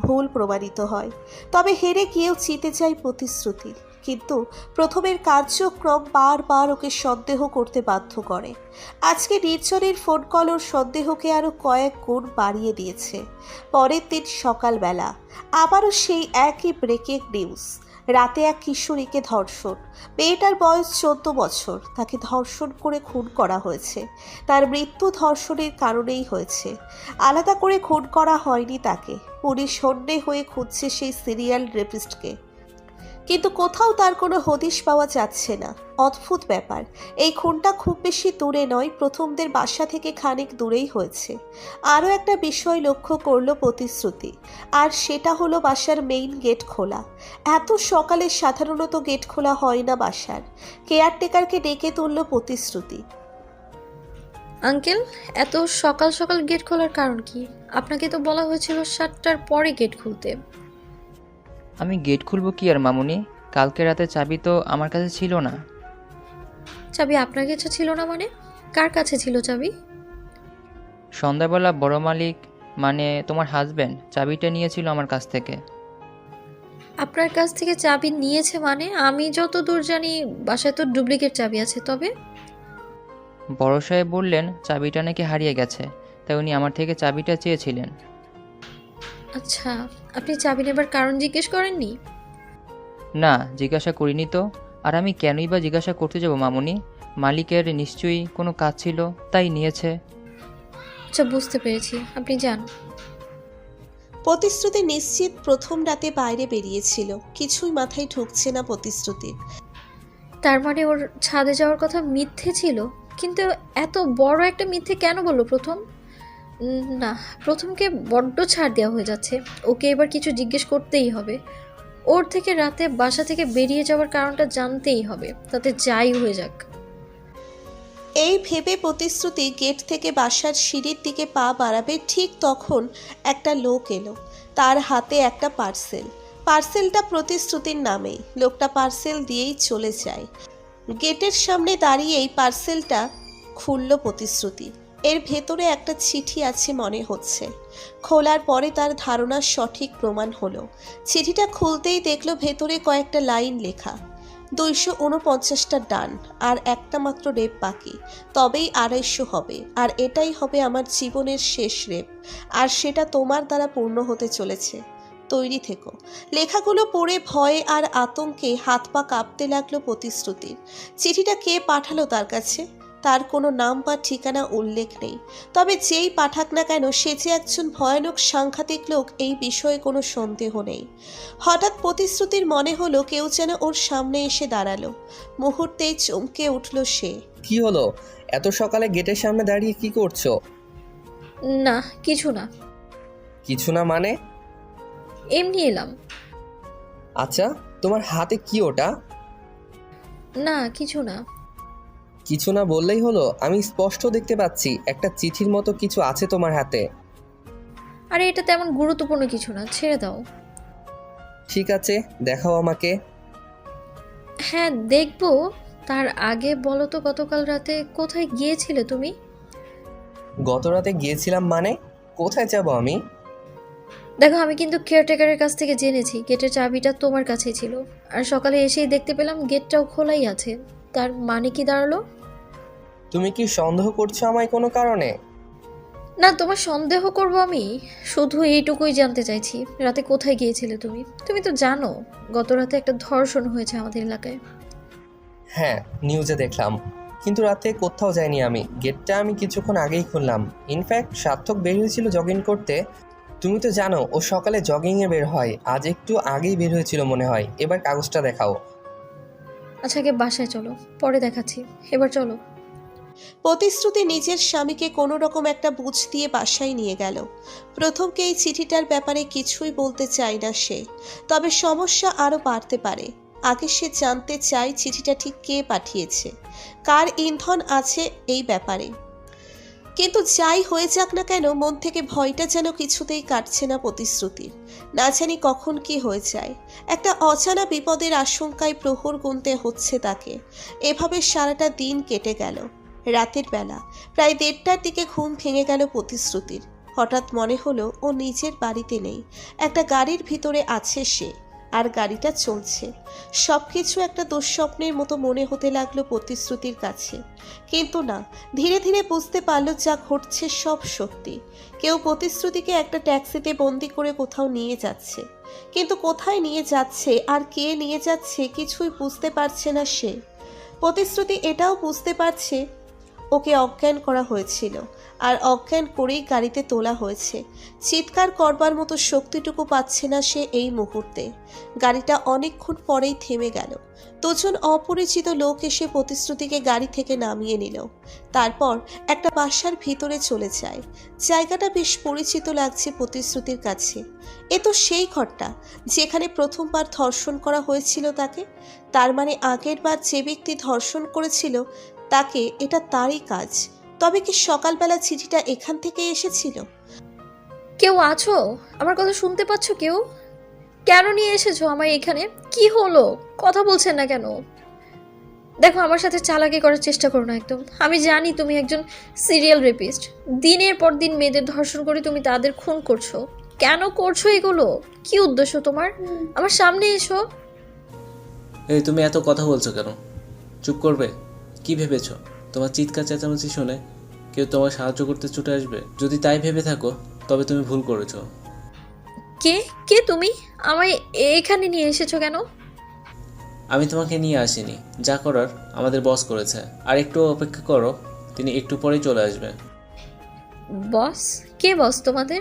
ভুল প্রমাণিত হয়। তবে হেরে গিয়েও জিতে চাই প্রতিশ্রুতি, কিন্তু প্রথমের কার্যক্রম বারবার ওকে সন্দেহ করতে বাধ্য করে। আজকে নির্জনের ফোন কল ওর সন্দেহকে আরও কয়েক গুণ বাড়িয়ে দিয়েছে। পরের দিন সকালবেলা আবারও সেই একই ব্রেকিং নিউজ। রাতে এক কিশোরীকে ধর্ষণ। মেয়েটার বয়স 14 বছর, তাকে ধর্ষণ করে খুন করা হয়েছে। তার মৃত্যু ধর্ষণের কারণেই হয়েছে, আলাদা করে খুন করা হয়নি তাকে। পুলিশ হন্যে হয়ে খুঁজছে সেই সিরিয়াল রেপিস্টকে, কিন্তু কোথাও তার কোনো হদিশ পাওয়া যাচ্ছে না। অদ্ভুত ব্যাপার, এই খুনটা খুব বেশি দূরে নয়, প্রথমদের বাসা থেকে খানিক দূরেই হয়েছে। আরও একটা বিষয় লক্ষ্য করলো প্রতিশ্রুতি, আর সেটা হলো বাসার মেইন গেট খোলা। এত সকালে সাধারণত গেট খোলা হয় না বাসার। কেয়ারটেকারকে ডেকে তুলল প্রতিশ্রুতি। আঙ্কেল, এত সকাল সকাল গেট খোলার কারণ কি? আপনাকে তো বলা হয়েছিল 7টার পরে গেট খুলতে। আমি গেট খুলবো কি আর মামুনি, কালকে রাতে চাবি তো আমার কাছে ছিল না। চাবি আপনার কাছে ছিল না মানে? কার কাছে ছিল চাবি? সন্ধ্যাবেলা বড় মালিক, মানে তোমার হাজব্যান্ড, চাবিটা নিয়েছিল আমার কাছ থেকে। আপনার কাছ থেকে চাবি নিয়েছে মানে? আমি যত দূর জানি বাসায় তো ডুপ্লিকেট চাবি আছে। তবে বড় সাহেব বললেন চাবিটা নাকি হারিয়ে গেছে, তাই উনি আমার থেকে চাবিটা চেয়েছিলেন। আচ্ছা, আপনি চাবি নেবার কারণ জিজ্ঞেস করেননি? না, জিজ্ঞাসা করিনি তো। আর আমি কেনই বা জিজ্ঞাসা করতে যাব মামুনি? মালিকের নিশ্চয়ই কোনো কাজ ছিল, তাই নিয়েছে। আচ্ছা, বুঝতে পেরেছি, আপনি যান। প্রতিশ্রুতি নিশ্চিত প্রথম রাতে বাইরে বেরিয়েছিল, কিছুই মাথায় ঢুকছে না প্রতিশ্রুতির। তার মানে ওর ছাদে যাওয়ার কথা মিথ্যে ছিল? কিন্তু এত বড় একটা মিথ্যে কেন বললো প্রথম? না, প্রথমকে বড্ড ছাড় দেওয়া হয়ে যাচ্ছে। ওকে এবার কিছু জিজ্ঞেস করতেই হবে। ওর থেকে রাতে বাসা থেকে বেরিয়ে যাওয়ার কারণটা জানতেই হবে, তাতে যাই হয়ে যাক। এই ভেবে প্রতিশ্রুতি গেট থেকে বাসার সিঁড়ির দিকে পা বাড়াবে, ঠিক তখন একটা লোক এলো। তার হাতে একটা পার্সেলটা প্রতিশ্রুতির নামেই। লোকটা পার্সেল দিয়েই চলে যায়। গেটের সামনে দাঁড়িয়েই পার্সেলটা খুলল প্রতিশ্রুতি। এর ভেতরে একটা চিঠি আছে মনে হচ্ছে। খোলার পরে তার ধারণা সঠিক প্রমাণ হলো। চিঠিটা খুলতেই দেখলো ভেতরে কয়েকটা লাইন লেখা। 249টা ডান, আর একটা মাত্র রেপ বাকি, তবেই 250 হবে। আর এটাই হবে আমার জীবনের শেষ রেপ, আর সেটা তোমার দ্বারা পূর্ণ হতে চলেছে। তৈরি থেকো। লেখাগুলো পড়ে ভয়ে আর আতঙ্কে হাত পা কাঁপতে লাগলো প্রতিশ্রুতির। চিঠিটা কে পাঠালো তার কাছে? তার কোনো নাম বা ঠিকানা উল্লেখ নেই। তবে যেই পাঠাক না কেন, সে যে একজন ভয়ানক সাংঘাতিক লোক এই বিষয়ে কোনো সন্দেহ নেই। হঠাৎ প্রতিশ্রুতির মনে হলো কেউ যেন ওর সামনে এসে দাঁড়ালো। মুহূর্তেই চমকে উঠল সে। কি হলো? এত সকালে গেটের সামনে দাঁড়িয়ে কি করছো? না, কিছু না, কিছু না মানে? এমনি এলাম। আচ্ছা, তোমার হাতে কি ওটা? না, কিছু না। কিছু না বললেই হলো? আমি স্পষ্ট দেখতে পাচ্ছি একটা চিঠির মতো কিছু আছে তোমার হাতে। আরে এটা তেমন গুরুত্বপূর্ণ কিছু না, ছেড়ে দাও। ঠিক আছে, দেখাও আমাকে। হ্যাঁ দেখবো, তার আগে বলো তো গতকাল রাতে কোথায় গিয়েছিলে তুমি? গত রাতে গিয়েছিলাম মানে? কোথায় যাব আমি? দেখো, আমি কিন্তু কেয়ারটেকারের কাছ থেকে জেনেছি গেটের চাবিটা তোমার কাছেই ছিল, আর সকালে এসেই দেখতে পেলাম গেটটাও খোলাই আছে। তার মানে কি দাঁড়ালো? তুমি কি সন্দেহ করছো আমায় কোনো কারণে? না, তোমার সন্দেহ করব আমি? শুধু এইটুকুই জানতে চাইছি, রাতে কোথায় গিয়েছিলে তুমি? তুমি তো জানো গত রাতে একটা ধর্ষণ হয়েছে আমাদের এলাকায়। হ্যাঁ, নিউজে দেখলাম, কিন্তু রাতে কোথাও যাইনি আমি। গেটটা আমি কিছুক্ষণ আগেই খুললাম। ইনফ্যাক্ট সার্থক বের হয়েছিল জগিং করতে। তুমি তো জানো ও সকালে জগিংয়ে বের হয়, আজ একটু আগেই বের হয়েছিল মনে হয়। এবার কাগজটা দেখাও। আচ্ছা, আগে বাসায় চলো, পরে দেখাচ্ছি। এবার চলো। প্রতিশ্রুতি নিজের স্বামীকে কোনো রকম একটা বুঝ দিয়ে বাসায় নিয়ে গেল। প্রথমকে এই চিঠিটার ব্যাপারে কিছুই বলতে চায় না সে, তবে সমস্যা আরও বাড়তে পারে। আগে সে জানতে চায় চিঠিটা ঠিক কে পাঠিয়েছে, কার ইন্ধন আছে এই ব্যাপারে। কিন্তু যাই হয়ে যাক না কেন, মন থেকে ভয়টা যেন কিছুতেই কাটছে না প্রতিশ্রুতির। না জানি কখন কি হয়ে যায়। একটা অজানা বিপদের আশঙ্কায় প্রহর গুনতে হচ্ছে তাকে। এভাবে সারাটা দিন কেটে গেল। রাতের বেলা প্রায় 1:30টার দিকে ঘুম ভেঙে গেল প্রতিশ্রুতির। হঠাৎ মনে হলো ও নিজের বাড়িতে নেই, একটা গাড়ির ভিতরে আছে সে, আর গাড়িটা চলছে। সবকিছু একটা দুঃস্বপ্নের মতো মনে হতে লাগলো প্রতিশ্রুতির কাছে। কিন্তু না, ধীরে ধীরে বুঝতে পারল যা ঘটছে সব সত্যি। কেউ প্রতিশ্রুতিকে একটা ট্যাক্সিতে বন্দি করে কোথাও নিয়ে যাচ্ছে, কিন্তু কোথায় নিয়ে যাচ্ছে আর কে নিয়ে যাচ্ছে কিছুই বুঝতে পারছে না সে। প্রতিশ্রুতি এটাও বুঝতে পারছে ওকে অজ্ঞান করা হয়েছিল, আর অজ্ঞান করেই গাড়িতে তোলা হয়েছে। চিৎকার করবার মতো শক্তিটুকু পাচ্ছে না সে এই মুহূর্তে। গাড়িটা অনেকক্ষণ পরেই থেমে গেল। দুজন অপরিচিত লোক এসে প্রতিশ্রুতিকে গাড়ি থেকে নামিয়ে নিল। তারপর একটা বাসার ভিতরে চলে যায়। জায়গাটা বেশ পরিচিত লাগছে প্রতিশ্রুতির কাছে। এ তো সেই ঘরটা যেখানে প্রথমবার ধর্ষণ করা হয়েছিল তাকে। তার মানে আগের বার যে ব্যক্তি ধর্ষণ করেছিল তাকে এটা তারই কাজ। তবে কি সকালবেলা চিঠিটা এখান থেকে এসেছিল? কেউ আছো? আমার কথা শুনতে পাচ্ছ কেউ? কেন নিয়ে এসেছো আমায় এখানে? কি হলো? কথা বলছেন না কেন? দেখো, আমার সাথে চালাকি করার চেষ্টা করো না একদম। আমি জানি তুমি একজন সিরিয়াল রেপিস্ট। দিনের পর দিন মেয়েদের ধর্ষণ করে তুমি তাদের খুন করছো। কেন করছো এগুলো? কি উদ্দেশ্য তোমার? আমার সামনে এসো। এই তুমি এত কথা বলছো কেন? চুপ করবে? কি ভেবেছো তোমার চিৎকার চেঁচামেচি শুনে কেউ তোমাকে সাহায্য করতে ছুটে আসবে? যদি তাই ভেবে থাকো তবে তুমি ভুল করেছো। কে কে তুমি? আমায় এখানে নিয়ে এসেছো কেন? আমি তোমাকে নিয়ে আসিনি, যা করার আমাদের বস করেছে। আর একটু অপেক্ষা করো, তিনি একটু পরেই চলে আসবে। বস? কে বস তোমাদের?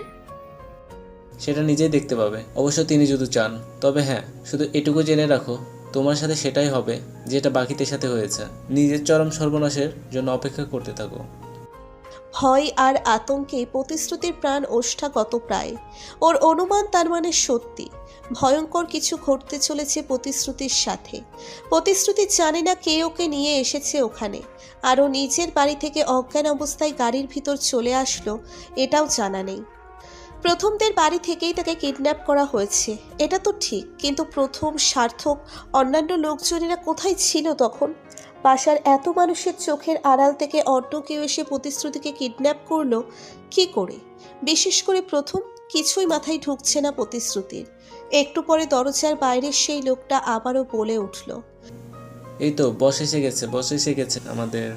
সেটা নিজেই দেখতে পাবে, অবশ্য তিনি যদি চান। তবে হ্যাঁ, শুধু এটুকু জেনে রাখো, তোমার সাথে সেটাই হবে যেটা বাকিদের সাথে হয়েছে। নিজের চরম সর্বনাশের জন্য অপেক্ষা করতে থাকো। ভয় আর আতঙ্কে প্রতিশ্রুতির প্রাণ ওষ্ঠাগত প্রায়। ওর অনুমান তার মানে সত্যি। ভয়ঙ্কর কিছু ঘটতে চলেছে প্রতিশ্রুতির সাথে। প্রতিশ্রুতি জানে না কে ওকে নিয়ে এসেছে ওখানে, আর ও নিজের বাড়ি থেকে অজ্ঞান অবস্থায় গাড়ির ভিতর চলে আসলো এটাও জানা নেই। প্রথমদের বাড়ি থেকেই তাকে কিডন্যাপ করা হয়েছে, এটা তো ঠিক। কিন্তু প্রথম, সার্থক, অন্যান্য লোকজনেরা কোথায় ছিল তখন? বাসার এত মানুষের চোখের আড়াল থেকে অন্য কেউ এসে প্রতিশ্রুতিকে কিডন্যাপ করলো কি করে? বিশেষ করে প্রথম কিছুই মাথায় ঢুকছে না প্রতিশ্রুতির। একটু পরে দরজার বাইরের সেই লোকটা আবারও বলে উঠল, এই তো বস এসে গেছে আমাদের।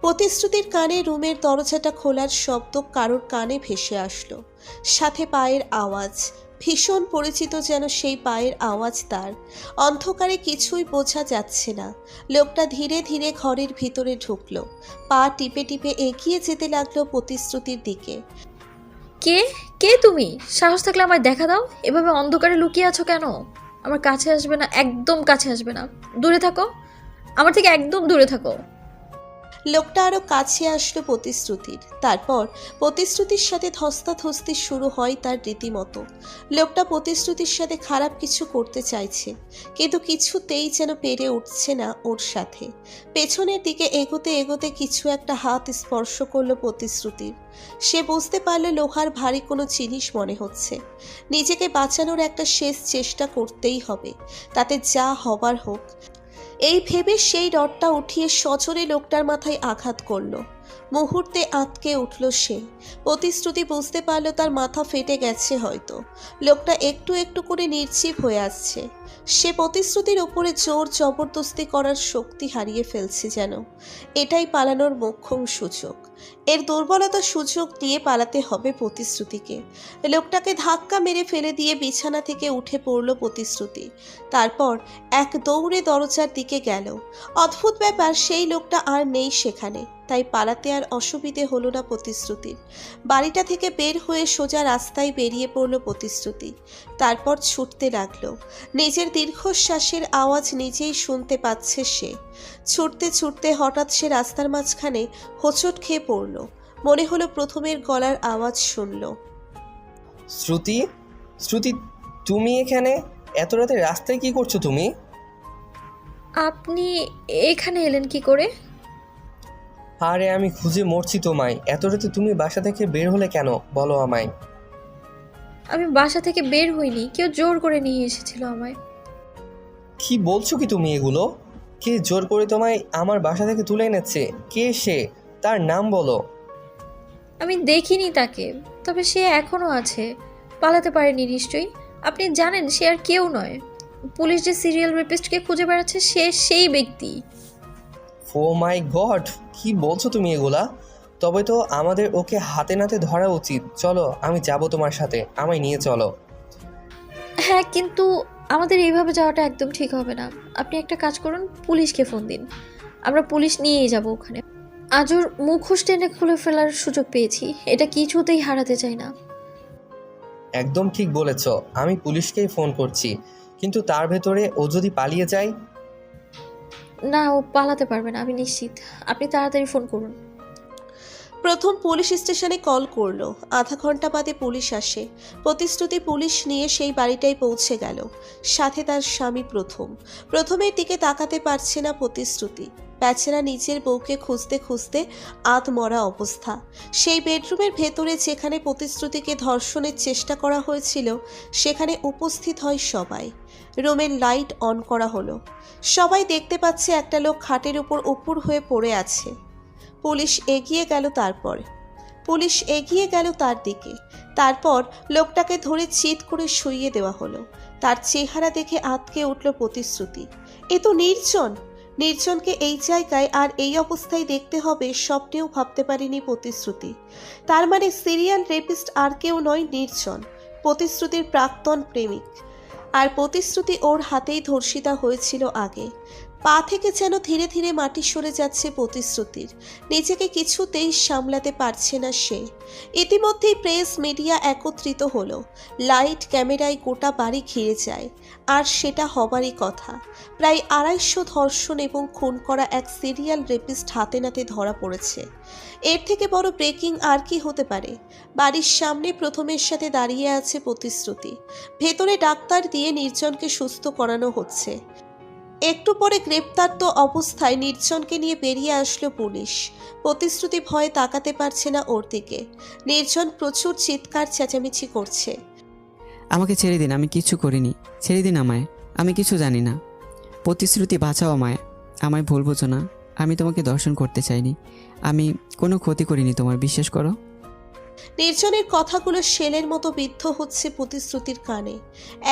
প্রতিশ্রুতির কানে রুমের দরজাটা খোলার শব্দ কারোর কানে ভেসে আসলো, সাথে পায়ের আওয়াজ। ভীষণ পরিচিত যেন সেই পায়ের আওয়াজ তার। অন্ধকারে কিছুই বোঝা যাচ্ছে না। লোকটা ধীরে ধীরে ঘরের ভিতরে ঢুকলো, পা টিপে টিপে এগিয়ে যেতে লাগলো প্রতিশ্রুতির দিকে। কে কে তুমি? সাহস থাকলে আমায় দেখা দাও। এভাবে অন্ধকারে লুকিয়ে আছো কেন? আমার কাছে আসবে না, একদম কাছে আসবে না। দূরে থাকো, আমার থেকে একদম দূরে থাকো। লোকটা আরো কাছে আসলো প্রতিশ্রুতির। তারপর প্রতিশ্রুতির সাথে ধস্তাধস্তি শুরু হয় তার রীতিমতো। লোকটা প্রতিশ্রুতির সাথে খারাপ কিছু করতে চাইছে, কিন্তু কিছুতেই যেন পেরে উঠছে না ওর সাথে। পেছনের দিকে এগোতে এগোতে কিছু একটা হাত স্পর্শ করলো প্রতিশ্রুতির। সে বুঝতে পারলো লোহার ভারী কোনো জিনিস মনে হচ্ছে। নিজেকে বাঁচানোর একটা শেষ চেষ্টা করতেই হবে, তাতে যা হবার হোক। এই ভেবে সেই রডটা উঠিয়ে সজোরে লোকটার মাথায় আঘাত করলো। মুহূর্তে আঁতকে উঠল সে। প্রতিশ্রুতি বুঝতে পারলো তার মাথা ফেটে গেছে হয়তো। লোকটা একটু একটু করে নির্জীব হয়ে আসছে। সে প্রতিশ্রুতির ওপরে জোর জবরদস্তি করার শক্তি হারিয়ে ফেলছে যেন। এটাই পালানোর মোক্ষম সুযোগ। এর দুর্বলতা সুযোগ নিয়ে পালাতে হবে প্রতিশ্রুতিকে। লোকটাকে ধাক্কা মেরে ফেলে দিয়ে বিছানা থেকে উঠে পড়ল প্রতিশ্রুতি। তারপর এক দৌড়ে দরজার দিকে গেল। অদ্ভুত ব্যাপার, সেই লোকটা আর নেই সেখানে, তাই পালাতে আর অসুবিধে হলো না প্রতিশ্রুতির। বাড়িটা থেকে বের হয়ে সোজা রাস্তায় বেরিয়ে পড়ল প্রতিশ্রুতি। তারপর ছুটতে লাগলো। নিজের দীর্ঘশ্বাসের আওয়াজ নিজেই শুনতে পাচ্ছে সে। ছুটতে ছুটতে হঠাৎ সে রাস্তার মাঝখানে হোঁচট খেয়ে পড়ল। মনে হলো প্রথমের গলার আওয়াজ শুনল। শ্রুতি, শ্রুতি, তুমি এখানে? এত রাতে রাস্তায় কি করছো তুমি? আপনি এখানে এলেন কি করে? আরে আমি খুঁজে মরছি তোমায়। এত রাতে তুমি বাসা থেকে বের হলে কেন বলো আমায়। আমি বাসা থেকে বের হইনি, কেউ জোর করে নিয়ে এসেছিল আমায়। কি বলছো কি তুমি এগুলো? কে জোর করে তোমায় আমার বাসা থেকে তুলে এনেছে? কে সে? তার নাম বলো। আমি দেখিনি তাকে, তবে সে এখনো আছে, পালাতে পারেনি নিশ্চয়ই। আপনি জানেন সে আর কেউ নয়। পুলিশ যে সিরিয়াল রেপিস্টকে খুঁজে বেড়াচ্ছে সে সেই ব্যক্তি। ও মাই গড, কি বলছো তুমি এগুলা? তবে তো আমাদের ওকে হাতে নাতে ধরা উচিত। চলো, আমি যাব তোমার সাথে, আমায় নিয়ে চলো। হ্যাঁ, কিন্তু আমাদের এইভাবে যাওয়াটা একদম ঠিক হবে না। আপনি একটা কাজ করুন, পুলিশকে ফোন দিন, আমরা পুলিশ নিয়েই যাব ওখানে। আজ ওর মুখোশ টেনে খুলে ফেলার সুযোগ পেয়েছি, এটা কিছুতেই হারাতে চাই না। একদম ঠিক বলেছ, আমি পুলিশকেই ফোন করছি। কিন্তু তার ভেতরে ও যদি পালিয়ে যায়? না, ও পালাতে পারবে না, আমি নিশ্চিত। আপনি তাড়াতাড়ি ফোন করুন। প্রথম পুলিশ স্টেশনে কল করলো। আধা ঘন্টা বাদে পুলিশ আসে। প্রতিশ্রুতি পুলিশ নিয়ে সেই বাড়িটায় পৌঁছে গেল, সাথে তার স্বামী প্রথমের দিকে তাকাতে পারছে না প্রতিশ্রুতি। বেচারা নিজের বউকে খুঁজতে খুঁজতে আধমরা অবস্থা। সেই বেডরুমের ভেতরে যেখানে প্রতিশ্রুতিকে ধর্ষণের চেষ্টা করা হয়েছিল সেখানে উপস্থিত হয় সবাই। রুমের লাইট অন করা হলো। সবাই দেখতে পাচ্ছে একটা লোক খাটের উপর উপুড় হয়ে পড়ে আছে। পুলিশ এগিয়ে গেল তার দিকে। তারপর লোকটাকে ধরে চিৎ করে শুইয়ে দেওয়া হলো। তার চেহারা দেখে আঁতকে উঠল প্রতিশ্রুতি। এ তো নির্জনকে এই জায়গায় আর এই অবস্থায় দেখতে হবে স্বপ্নেও ভাবতে পারেনি প্রতিশ্রুতি। তার মানে সিরিয়াল রেপিস্ট আর কেউ নয়, নির্জন, প্রতিশ্রুতির প্রাক্তন প্রেমিক। আর প্রতিশ্রুতি ওর হাতেই ধর্ষিতা হয়েছিল আগে। পা থেকে যেন ধীরে ধীরে মাটি সরে যাচ্ছে প্রতিশ্রুতির। নিজেকে কিছুতেই সামলাতে পারছে না সে। ইতিমধ্যেই প্রেস মিডিয়া একত্রিত হলো। লাইট ক্যামেরায় গোটা বাড়ি ঘিরে যায়। আর সেটা হবারই কথা। প্রায় 250 ধর্ষণ এবং খুন করা এক সিরিয়াল রেপিস্ট হাতে নাতে ধরা পড়েছে। এর থেকে বড় ব্রেকিং আর কি হতে পারে? বাড়ির সামনে প্রথমের সাথে দাঁড়িয়ে আছে প্রতিশ্রুতি। ভেতরে ডাক্তার দিয়ে নির্জনকে সুস্থ করানো হচ্ছে। একটু পরে গ্রেপ্তার অবস্থায় নির্জনকে নিয়ে বেরিয়ে আসলো পুলিশ। প্রতিশ্রুতি ভয়ে তাকাতে পারছে না ওর দিকে। নির্জন প্রচুর চিৎকার চেঁচামেচি করছে। আমাকে ছেড়ে দিন, আমি কিছু করিনি। ছেড়ে দিন আমায়, আমি কিছু জানি না। প্রতিশ্রুতি, বাঁচাও আমায়। আমায় ভুল বোঝো না, আমি তোমাকে দর্শন করতে চাইনি। আমি কোনো ক্ষতি করিনি তোমার, বিশ্বাস করো। নির্জনের কথাগুলো শেলের মতো বিদ্ধ হচ্ছে প্রতিশ্রুতির কানে।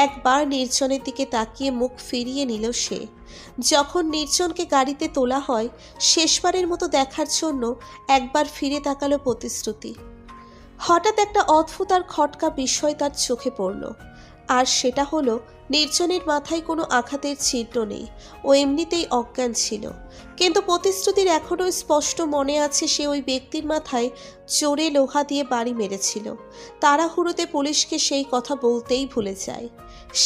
একবার নির্জনের দিকে তাকিয়ে মুখ ফিরিয়ে নিল সে। যখন নির্জনকে গাড়িতে তোলা হয়, শেষবারের মতো দেখার জন্য একবার ফিরে তাকালো প্রতিশ্রুতি। হঠাৎ একটা অদ্ভুত আর খটকা বিষয় তার চোখে পড়ল, আর সেটা হলো নির্জনের মাথায় কোনো আঘাতের চিহ্ন নেই। ও এমনিতেই অজ্ঞান ছিল, কিন্তু প্রতিশ্রুতির এখনও স্পষ্ট মনে আছে সে ওই ব্যক্তির মাথায় জোরে লোহা দিয়ে বাড়ি মেরেছিল। তাড়াহুড়োতে পুলিশকে সেই কথা বলতেই ভুলে যায়।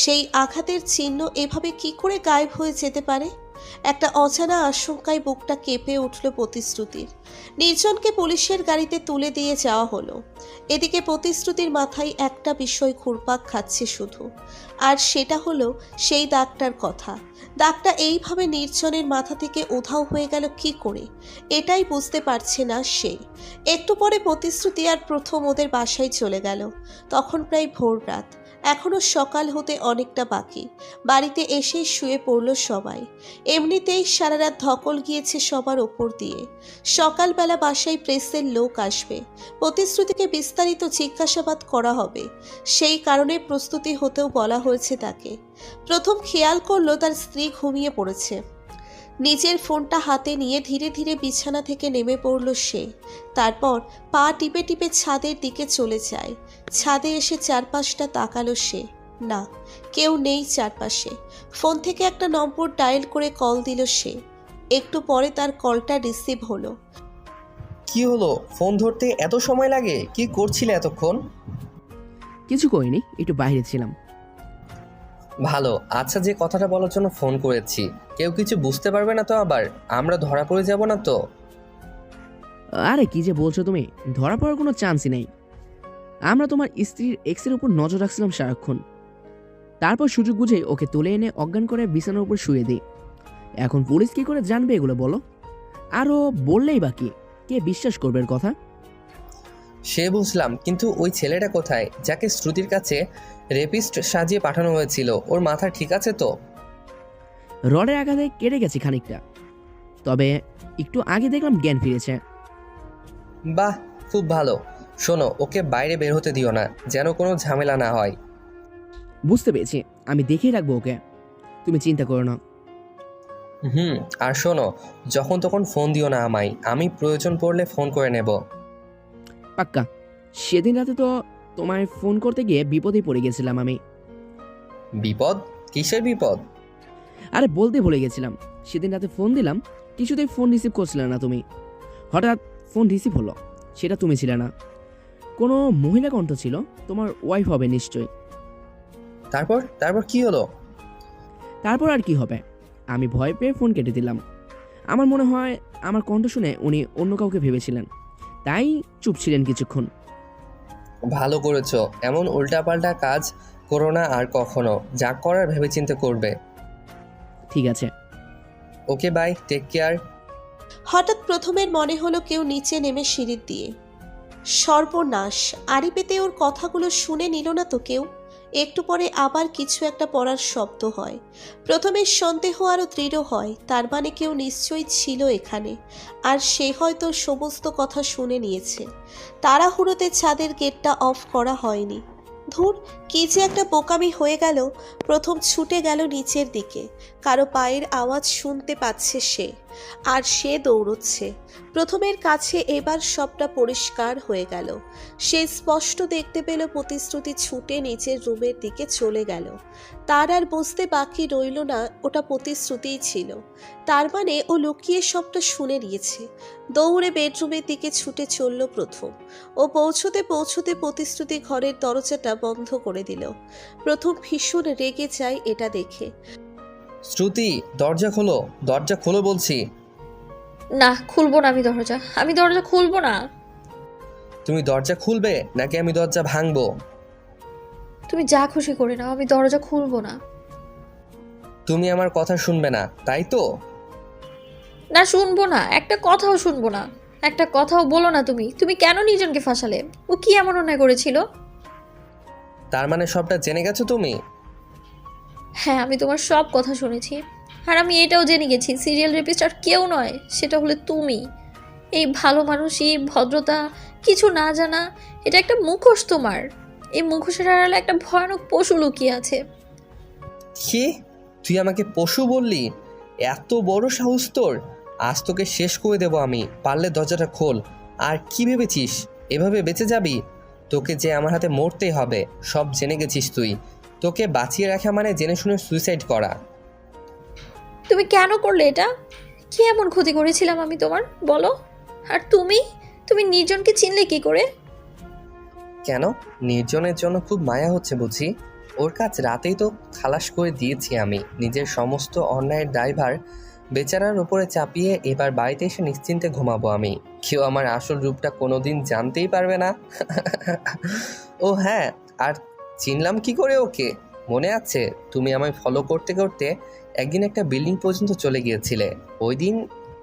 সেই আঘাতের চিহ্ন এভাবে কি করে গায়েব হয়ে যেতে পারে? একটা অজানা আশঙ্কায় বুকটা কেঁপে উঠল প্রতিশ্রুতির। নির্জনকে পুলিশের গাড়িতে তুলে দিয়ে যাওয়া হলো। এদিকে প্রতিশ্রুতির মাথায় একটা বিষয় ঘুরপাক খাচ্ছে শুধু, আর সেটা হলো সেই দাগটার কথা। দাগটা এইভাবে নির্জনের মাথা থেকে উধাও হয়ে গেল কি করে, এটাই বুঝতে পারছে না সে। একটু পরে প্রতিশ্রুতি আর প্রথম ওদের বাসায় চলে গেল। তখন প্রায় ভোর রাত, এখনো সকাল হতে অনেকটা বাকি। বাড়িতে এসেই শুয়ে পড়ল সবাই। এমনিতেই সারা রাত ধকল গিয়েছে সবার ওপর দিয়ে। সকালবেলা বাসায় প্রেসের লোক আসবে, প্রতিশ্রুতিকে বিস্তারিত জিজ্ঞাসাবাদ করা হবে, সেই কারণে প্রস্তুতি হতেও বলা হয়েছে তাকে। প্রথম খেয়াল করলো তার স্ত্রী ঘুমিয়ে পড়েছে। নিজের ফোনটা হাতে নিয়ে ধীরে ধীরে বিছানা থেকে নেমে পড়ল সে। তারপর পা টিপে টিপে ছাদের দিকে চলে যায়। ছাদে এসে চারপাশটা তাকালো সে। না, কেউ নেই চারপাশে। ফোন থেকে একটা নম্বর ডায়াল করে কল দিল সে। একটু পরে তার কলটা রিসিভ হলো। কি হলো, ফোন ধরতে এত সময় লাগে? কি করছিলে এতক্ষণ? কিছু করিনি, একটু বাইরে ছিলাম। ভালো। আচ্ছা, যে কথাটা বলার জন্য ফোন করেছি, কেউ কিছু বুঝতে পারবে না তো? আবার আমরা ধরা পড়ে যাব না তো? আরে কি যে বলছো তুমি, ধরা পড়ার কোনো চান্সই নেই। আমরা তোমার স্ত্রীর এক্সের উপর নজর রাখছিলাম সারাক্ষণ। তারপর সুযোগ বুঝে ওকে তুলে এনে অজ্ঞান করে বিছানার উপর শুয়ে দিই। এখন পুলিশ কি করে জানবে এগুলো বলো? আরও বললেই বাকি, কে বিশ্বাস করবে এর কথা? সে বুঝলাম, কিন্তু ওই ছেলেটা কোথায়, যাকে শ্রুতির কাছে রেপিস্ট সাজিয়ে পাঠানো হয়েছিল? ওর মাথা ঠিক আছে তো? রডের আঘাতে কেটে গেছে খানিকটা, তবে একটু আগে দেখলাম জ্ঞান ফিরেছে। বাহ, খুব ভালো। শোনো, ওকে বাইরে বের হতে দিও না, যেন কোনো ঝামেলা না হয়। বুঝতে পেরেছি, আমি দেখেই রাখবো ওকে, তুমি চিন্তা করো না। আর শোনো, যখন তখন ফোন দিও না আমায়, আমি প্রয়োজন পড়লে ফোন করে নেব। পাক্কা। সেদিন রাতে তো তোমায় ফোন করতে গিয়ে বিপদেই পড়ে গেছিলাম আমি। বিপদ? কিসের বিপদ? আরে বলতে ভুলে গেছিলাম, সেদিন রাতে ফোন দিলাম, কিছুতেই ফোন রিসিভ করছিলে না তুমি। হঠাৎ ফোন রিসিভ হলো, সেটা তুমি ছিলে না, কোনো মহিলা কণ্ঠ ছিল, তোমার ওয়াইফ হবে নিশ্চয়ই। তারপর তারপর কি হলো? তারপর আর কি হবে, আমি ভয় পেয়ে ফোন কেটে দিলাম। আমার মনে হয় আমার কণ্ঠ শুনে উনি অন্য কাউকে ভেবেছিলেন, তাই চুপ ছিলেন কিছুক্ষণ। ভালো করেছো, এমন উল্টাপাল্টা কাজ করো না আর কখনো। যা করার ভেবেচিন্তে করবে। ঠিক আছে। ওকে, বাই, টেক কেয়ার। হঠাৎ প্রথমের মনে হলো কেউ নিচে নেমে সিঁড়ির দিয়ে। সর্বনাশ, আড়ি পেতে ওর কথাগুলো শুনে নিল না তো কেউ? একটু পরে আবার কিছু একটা পড়ার শব্দ হয়। প্রথমের সন্দেহ আরও দৃঢ় হয়, তার মানে কেউ নিশ্চয়ই ছিল এখানে, আর সে হয়তো সমস্ত কথা শুনে নিয়েছে। তাড়াহুড়োতে ছাদের গেটটা অফ করা হয়নি। ধুর, কি যে একটা বোকামি হয়ে গেল। প্রথম ছুটে গেল নিচের দিকে। কারো পায়ের আওয়াজ শুনতে পাচ্ছে সে, আর সে দৌড়চ্ছে। প্রথমের কাছে এবার সবটা পরিষ্কার হয়ে গেল। সে স্পষ্ট দেখতে পেল প্রতিশ্রুতি ছুটে নিচের রুমের দিকে চলে গেল। তার আর বুঝতে বাকি রইল না ওটা প্রতিশ্রুতিই ছিল। তার মানে ও লুকিয়ে সবটা শুনে নিয়েছে। দৌড়ে বেডরুমের দিকে ছুটে চলল প্রথম। ও পৌঁছতে পৌঁছতে প্রতিশ্রুতি ঘরের দরজাটা বন্ধ করে দিল। প্রথম ভীষণ রেগে যায় এটা দেখে। শ্রুতি, দরজা খোলো, দরজা খোলো বলছি। না, খুলবো না, আমি দরজা খুলবো না। তুমি দরজা খুলবে নাকি আমি দরজা ভাঙবো? তুমি যা খুশি করে নাও, আমি দরজা খুলবো না। তুমি আমার কথা শুনবে না, তাই তো? না, শুনবো না, একটা কথাও শুনবো না। একটা কথাও বলো না। তুমি কেন নির্জনকে ফাঁসালে? ও কি এমন অন্যায় করেছিল? তার মানে সবটা জেনে গেছো তুমি? হ্যাঁ, আমি তোমার সব কথা শুনেছি। আর আমি এটাও জেনে গেছি সিরিয়াল রেপিস্ট আর কেউ নয়, সেটা হলে তুমি। এই ভালো মানুষই, ভদ্রতা, কিছু না জানা, এটা একটা মুখোশ তোমার। এই মুখোশের আড়ালে একটা ভয়ানক পশু লুকিয়ে আছে। কি, তুই আমাকে পশু বললি? এত বড় সাহস তোর! আজ তোকে শেষ করে দেবো আমি। পারলে দরজাটা খোল। আর কি ভেবেছিস এভাবে বেঁচে যাবি? তোকে যে আমার হাতে মরতেই হবে, সব জেনে গেছিস তুই। তোকে বাঁচিয়ে রাখা মানে জেনে শুনে সুইসাইড করা। তুমি কেন করলে এটা? কি এমন ক্ষতি করেছিলাম আমি তোমার, বলো? আর তুমি তুমি নির্জনকে চিনলে কি করে? কেন, নির্জনের জন্য খুব মায়া হচ্ছে বুঝি? ওর কাজ রাতেই তো খালাস করে দিয়েছি আমি। নিজের সমস্ত অন্যায়ের দায়ভার বেচারার উপরে চাপিয়ে এবার বাড়িতে এসে নিশ্চিন্তে ঘুমাবো আমি। কেউ আমার আসল রূপটা কোনোদিন জানতেই পারবে না। ও হ্যাঁ, আর চিনলাম কি করে ওকে? মনে আছে তুমি আমায় ফলো করতে করতে একদিন একটা বিল্ডিং পর্যন্ত চলে গিয়েছিলে? ওই দিন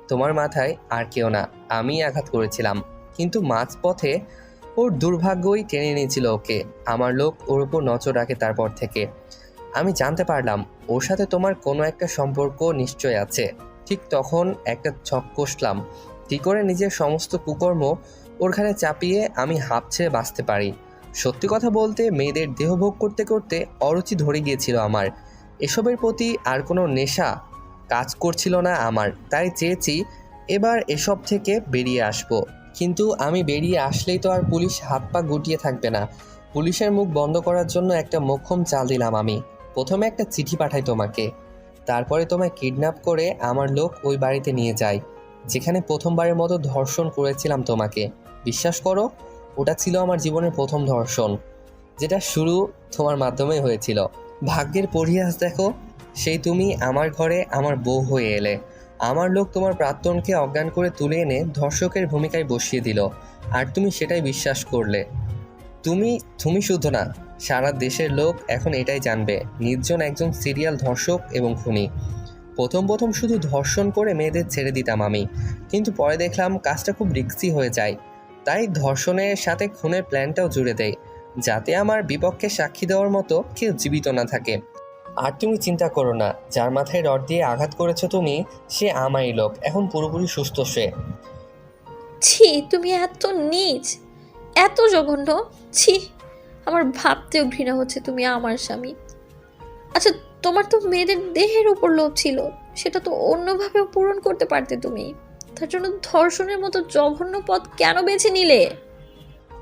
তোমার মাথায় আর কেউ না, আমিই আঘাত করেছিলাম। কিন্তু মাঝপথে ওর দুর্ভাগ্যই টেনে নিয়েছিল ওকে। আমার লোক ওর উপর নজর রাখে তারপর থেকে। আমি জানতে পারলাম ওর সাথে তোমার কোনো একটা সম্পর্ক নিশ্চয় আছে। ঠিক তখন একটা ছক কষলাম, কী করে নিজের সমস্ত কুকর্ম ওর ঘাড়ে চাপিয়ে আমি হাঁপ ছেড়ে বাঁচতে পারি। সত্যি কথা বলতে মেয়েদের দেহভোগ করতে করতে অরুচি ধরে গিয়েছিল আমার। এসবের প্রতি আর কোনো নেশা কাজ করছিল না আমার। তাই চেয়েছি এবার এসব থেকে বেরিয়ে আসবো। কিন্তু আমি বেরিয়ে আসলেই তো আর পুলিশ হাত পা গুটিয়ে থাকবে না। পুলিশের মুখ বন্ধ করার জন্য একটা মোক্ষম চাল দিলাম আমি। প্রথমে একটা চিঠি পাঠাই তোমাকে, তারপরে তোমায় কিডন্যাপ করে আমার লোক ওই বাড়িতে নিয়ে যায় যেখানে প্রথমবারের মতো ধর্ষণ করেছিলাম তোমাকে। বিশ্বাস করো, ওটা ছিল আমার জীবনের প্রথম ধর্ষণ, যেটা শুরু তোমার মাধ্যমে হয়েছিল। ভাগ্যের পরিহাস দেখো, সেই তুমি আমার ঘরে আমার বউ হয়ে এলে। আমার লোক তোমার প্রাক্তনকে অজ্ঞান করে তুলে এনে ধর্ষকের ভূমিকায় বসিয়ে দিল, আর তুমি সেটাই বিশ্বাস করলে। তুমি শুধু না, সারা দেশের লোক এখন এটাই জানবে নির্জন একজন সিরিয়াল ধর্ষক এবং খুনি। প্রথম শুধু ধর্ষণ করে মেয়েদের ছেড়ে দিতাম আমি, কিন্তু পরে দেখলাম কাজটা খুব রিস্কি হয়ে যায়। তাই ধর্ষণের সাথে খুনের প্ল্যানটাও জুড়ে দেয়, যাতে আমার বিপক্ষে সাক্ষী দেওয়ার মতো কেউ জীবিত না থাকে। আর তুমি চিন্তা করো না, যার মাথায় রড দিয়ে আঘাত করেছো তুমি, সে আমারই লোক, এখন পুরোপুরি সুস্থ সে। ছি, তুমি এত নীচ, এত জঘন্য! ছি, আমার ভাবতেও ঘৃণা হচ্ছে তুমি আমার স্বামী। আচ্ছা, তোমার তো মেয়েদের দেহের উপর লোভ ছিল, সেটা তো অন্যভাবেও পূরণ করতে পারতে তুমি। তার জন্য ধর্ষণের মতো জঘন্য পথ কেন বেছে নিলে?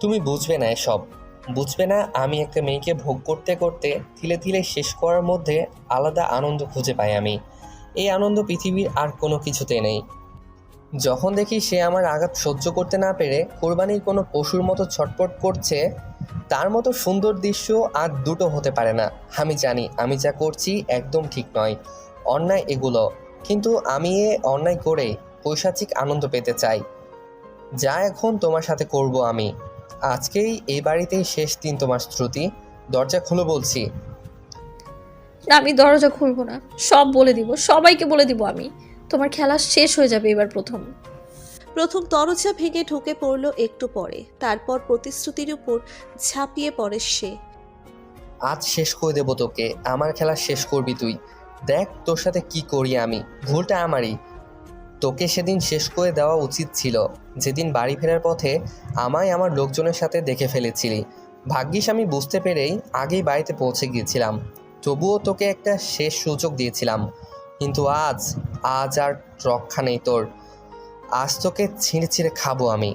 তুমি বুঝবে না এসব, বুঝবে না। আমি একটা মেয়েকে ভোগ করতে করতে তিলে তিলে শেষ করার মধ্যে আলাদা আনন্দ খুঁজে পাই আমি। এই আনন্দ পৃথিবীর আর কোনো কিছুতে নেই। যখন দেখি সে আমার আঘাত সহ্য করতে না পেরে কোরবানির কোনো পশুর মতো ছটফট করছে, তার মতো সুন্দর দৃশ্য আর দুটো হতে পারে না। আমি জানি আমি যা করছি একদম ঠিক নয়, অন্যায় এগুলো, কিন্তু আমি এ অন্যায় করে পৈশাচিক আনন্দ পেতে চাই, যা এখন তোমার সাথে করব আমি। আজকেই এই বাড়িতেই শেষ দিন তোমার, শ্রুতি। দরজা খুলো বলছি। না, আমি দরজা খুলবো না, সব বলে দিব, সবাইকে বলে দিব আমি। তোমার খেলা শেষ হয়ে যাবে এবার। প্রথম দরজা ভেঙে ঢুকে পড়ল একটু পরে, তারপর প্রতিশ্রুতির উপর ঝাঁপিয়ে পড়ে সে। আজ শেষ করে দেবো তোকে, আমার খেলা শেষ করবি তুই। দেখ তোর সাথে কি করি আমি। ভুলটা আমারই, তোকে সেদিন শেষ করে দেওয়া উচিত ছিল, যেদিন বাড়ি ফেরার পথে আমায় আমার লোকজনের সাথে দেখে ফেলেছিলি। ভাগ্যিস আমি বুঝতে পেরেই আগেই বাড়িতে পৌঁছে গিয়েছিলাম, তবুও তোকে একটা শেষ সুযোগ দিয়েছিলাম। কিন্তু আজ আর রক্ষা নেই তোর। আজ তোকে ছিঁড়ে ছিঁড়ে খাবো আমি।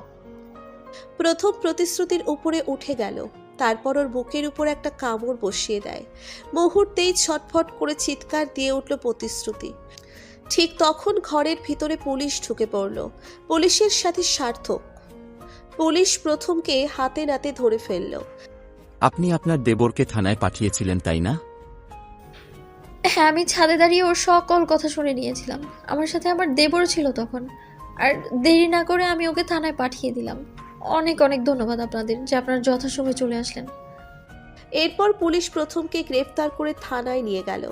প্রথম প্রতিশ্রুতির উপরে উঠে গেল, তারপর ওর বুকের উপর একটা কামড় বসিয়ে দেয়। মুহূর্তেই ছটফট করে চিৎকার দিয়ে উঠল প্রতিশ্রুতি। ঠিক তখন ঘরের ভিতরে পুলিশ ঢুকে পড়ল। পুলিশের সাথে সার্থক। পুলিশ প্রথমকে হাতে নাতে ধরে ফেলল। আপনি আপনার দেবরকে থানায় পাঠিয়েছিলেন তাই না? হ্যাঁ, আমি ছাদে দাঁড়িয়ে ওর সকল কথা শুনে নিয়েছিলাম। আমার সাথে আমার দেবর ছিল তখন, আর দেরি না করে আমি ওকে থানায় পাঠিয়ে দিলাম। অনেক অনেক ধন্যবাদ আপনাদের যে আপনারা যথাসময়ে চলে আসলেন। এরপর পুলিশ প্রথমকে গ্রেফতার করে থানায় নিয়ে গেল।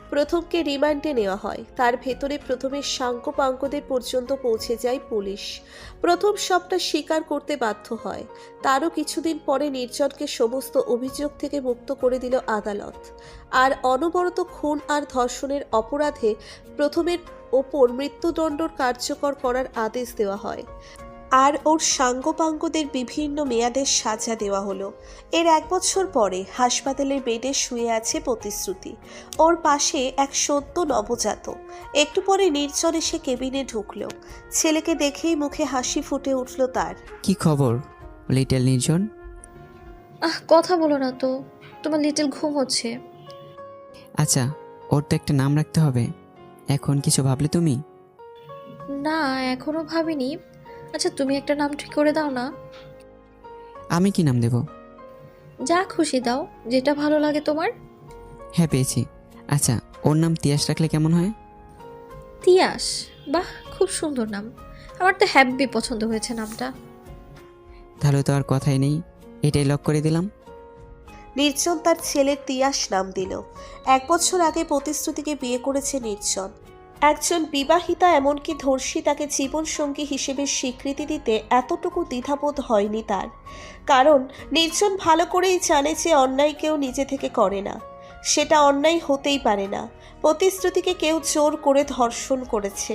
প্রথমকে রিমান্ডে নেওয়া হয়। তার ভেতরে প্রথমের সাঙ্কোপাঙ্কদের পর্যন্ত পৌঁছে যায় পুলিশ। প্রথম সবটা স্বীকার করতে বাধ্য হয়। তারও কিছুদিন পরে নির্জনকে সমস্ত অভিযোগ থেকে মুক্ত করে দিল আদালত। আর অনবরত খুন আর ধর্ষণের অপরাধে প্রথমের ওপর মৃত্যুদণ্ড কার্যকর করার আদেশ দেওয়া হয়। আর ওর সাঙ্গপাঙ্গদের বিভিন্ন মেয়াদের সাজা দেওয়া হলো। এর 1 বছর পরে হাসপাতালের বেডে শুয়ে আছে প্রতিশ্রুতি। ওর পাশে এক সদ্য নবজাতক। একটু পরে নির্জন এসে কেবিনে ঢুকলো। ছেলেকে দেখেই মুখে হাসি ফুটে উঠল তার। কি খবর লিটল নির্জন? কথা বলো না তো, তোমার লিটল ঘুম হচ্ছে। আচ্ছা, ওর তো একটা নাম রাখতে হবে। এখন কিছু ভাবলে তুমি? না, এখনো ভাবিনি। আচ্ছা, তুমি একটা নাম ঠিক করে দাও না। আমি কি নাম দেব? যা খুশি দাও, যেটা ভালো লাগে তোমার। হ্যাঁ, পেয়েছি। আচ্ছা, ওর নাম তিয়াস রাখলে কেমন হয়? তিয়াস? বাহ, খুব সুন্দর নাম। আমার তো হ্যাপি পছন্দ হয়েছে নামটা। তাহলে তো আর কথাই নেই, এটাই লক করে দিলাম। নির্জন তার ছেলের তিয়াস নাম দিল। 1 বছর আগে প্রতিশ্রুতিকে বিয়ে করেছে নির্জন। একজন বিবাহিতা এমনকি ধর্ষিতাকে জীবনসঙ্গী হিসেবে স্বীকৃতি দিতে এতটুকু দ্বিধাবোধ হয়নি তার। কারণ নির্জন ভালো করেই জানে যে অন্যায় কেউ নিজে থেকে করে না, সেটা অন্যায় হতেই পারে না। প্রতিশ্রুতিকে কেউ জোর করে ধর্ষণ করেছে,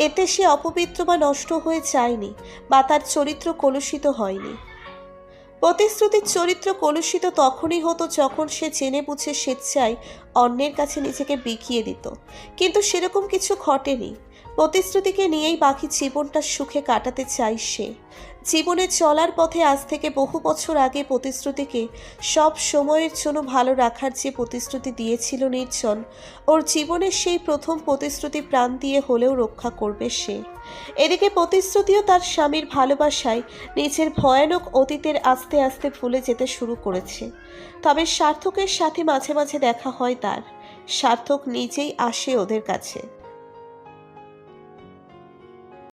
এতে সে অপবিত্র বা নষ্ট হয়ে যায়নি, বা তার চরিত্র কলুষিত হয়নি। প্রতিশ্রুতির চরিত্র কলুষিত তখনই হতো যখন সে জেনে বুঝে স্বেচ্ছায় অন্যের কাছে নিজেকে বিকিয়ে দিত। কিন্তু সেরকম কিছু ঘটেনি। প্রতিশ্রুতিকে নিয়েই বাকি জীবনটা সুখে কাটাতে চাই সে। জীবনে চলার পথে আজ থেকে বহু বছর আগে প্রতিশ্রুতিকে সব সময়ের জন্য ভালো রাখার যে প্রতিশ্রুতি দিয়েছিল নির্জন, ওর জীবনের সেই প্রথম প্রতিশ্রুতি প্রাণ দিয়ে হলেও রক্ষা করবে সে। এদিকে প্রতিশ্রুতিও তার স্বামীর ভালোবাসায় নিজের ভয়ানক অতীতের আস্তে আস্তে ভুলে যেতে শুরু করেছে। তবে সার্থকের সাথে মাঝে মাঝে দেখা হয় তার। সার্থক নিজেই আসে ওদের কাছে।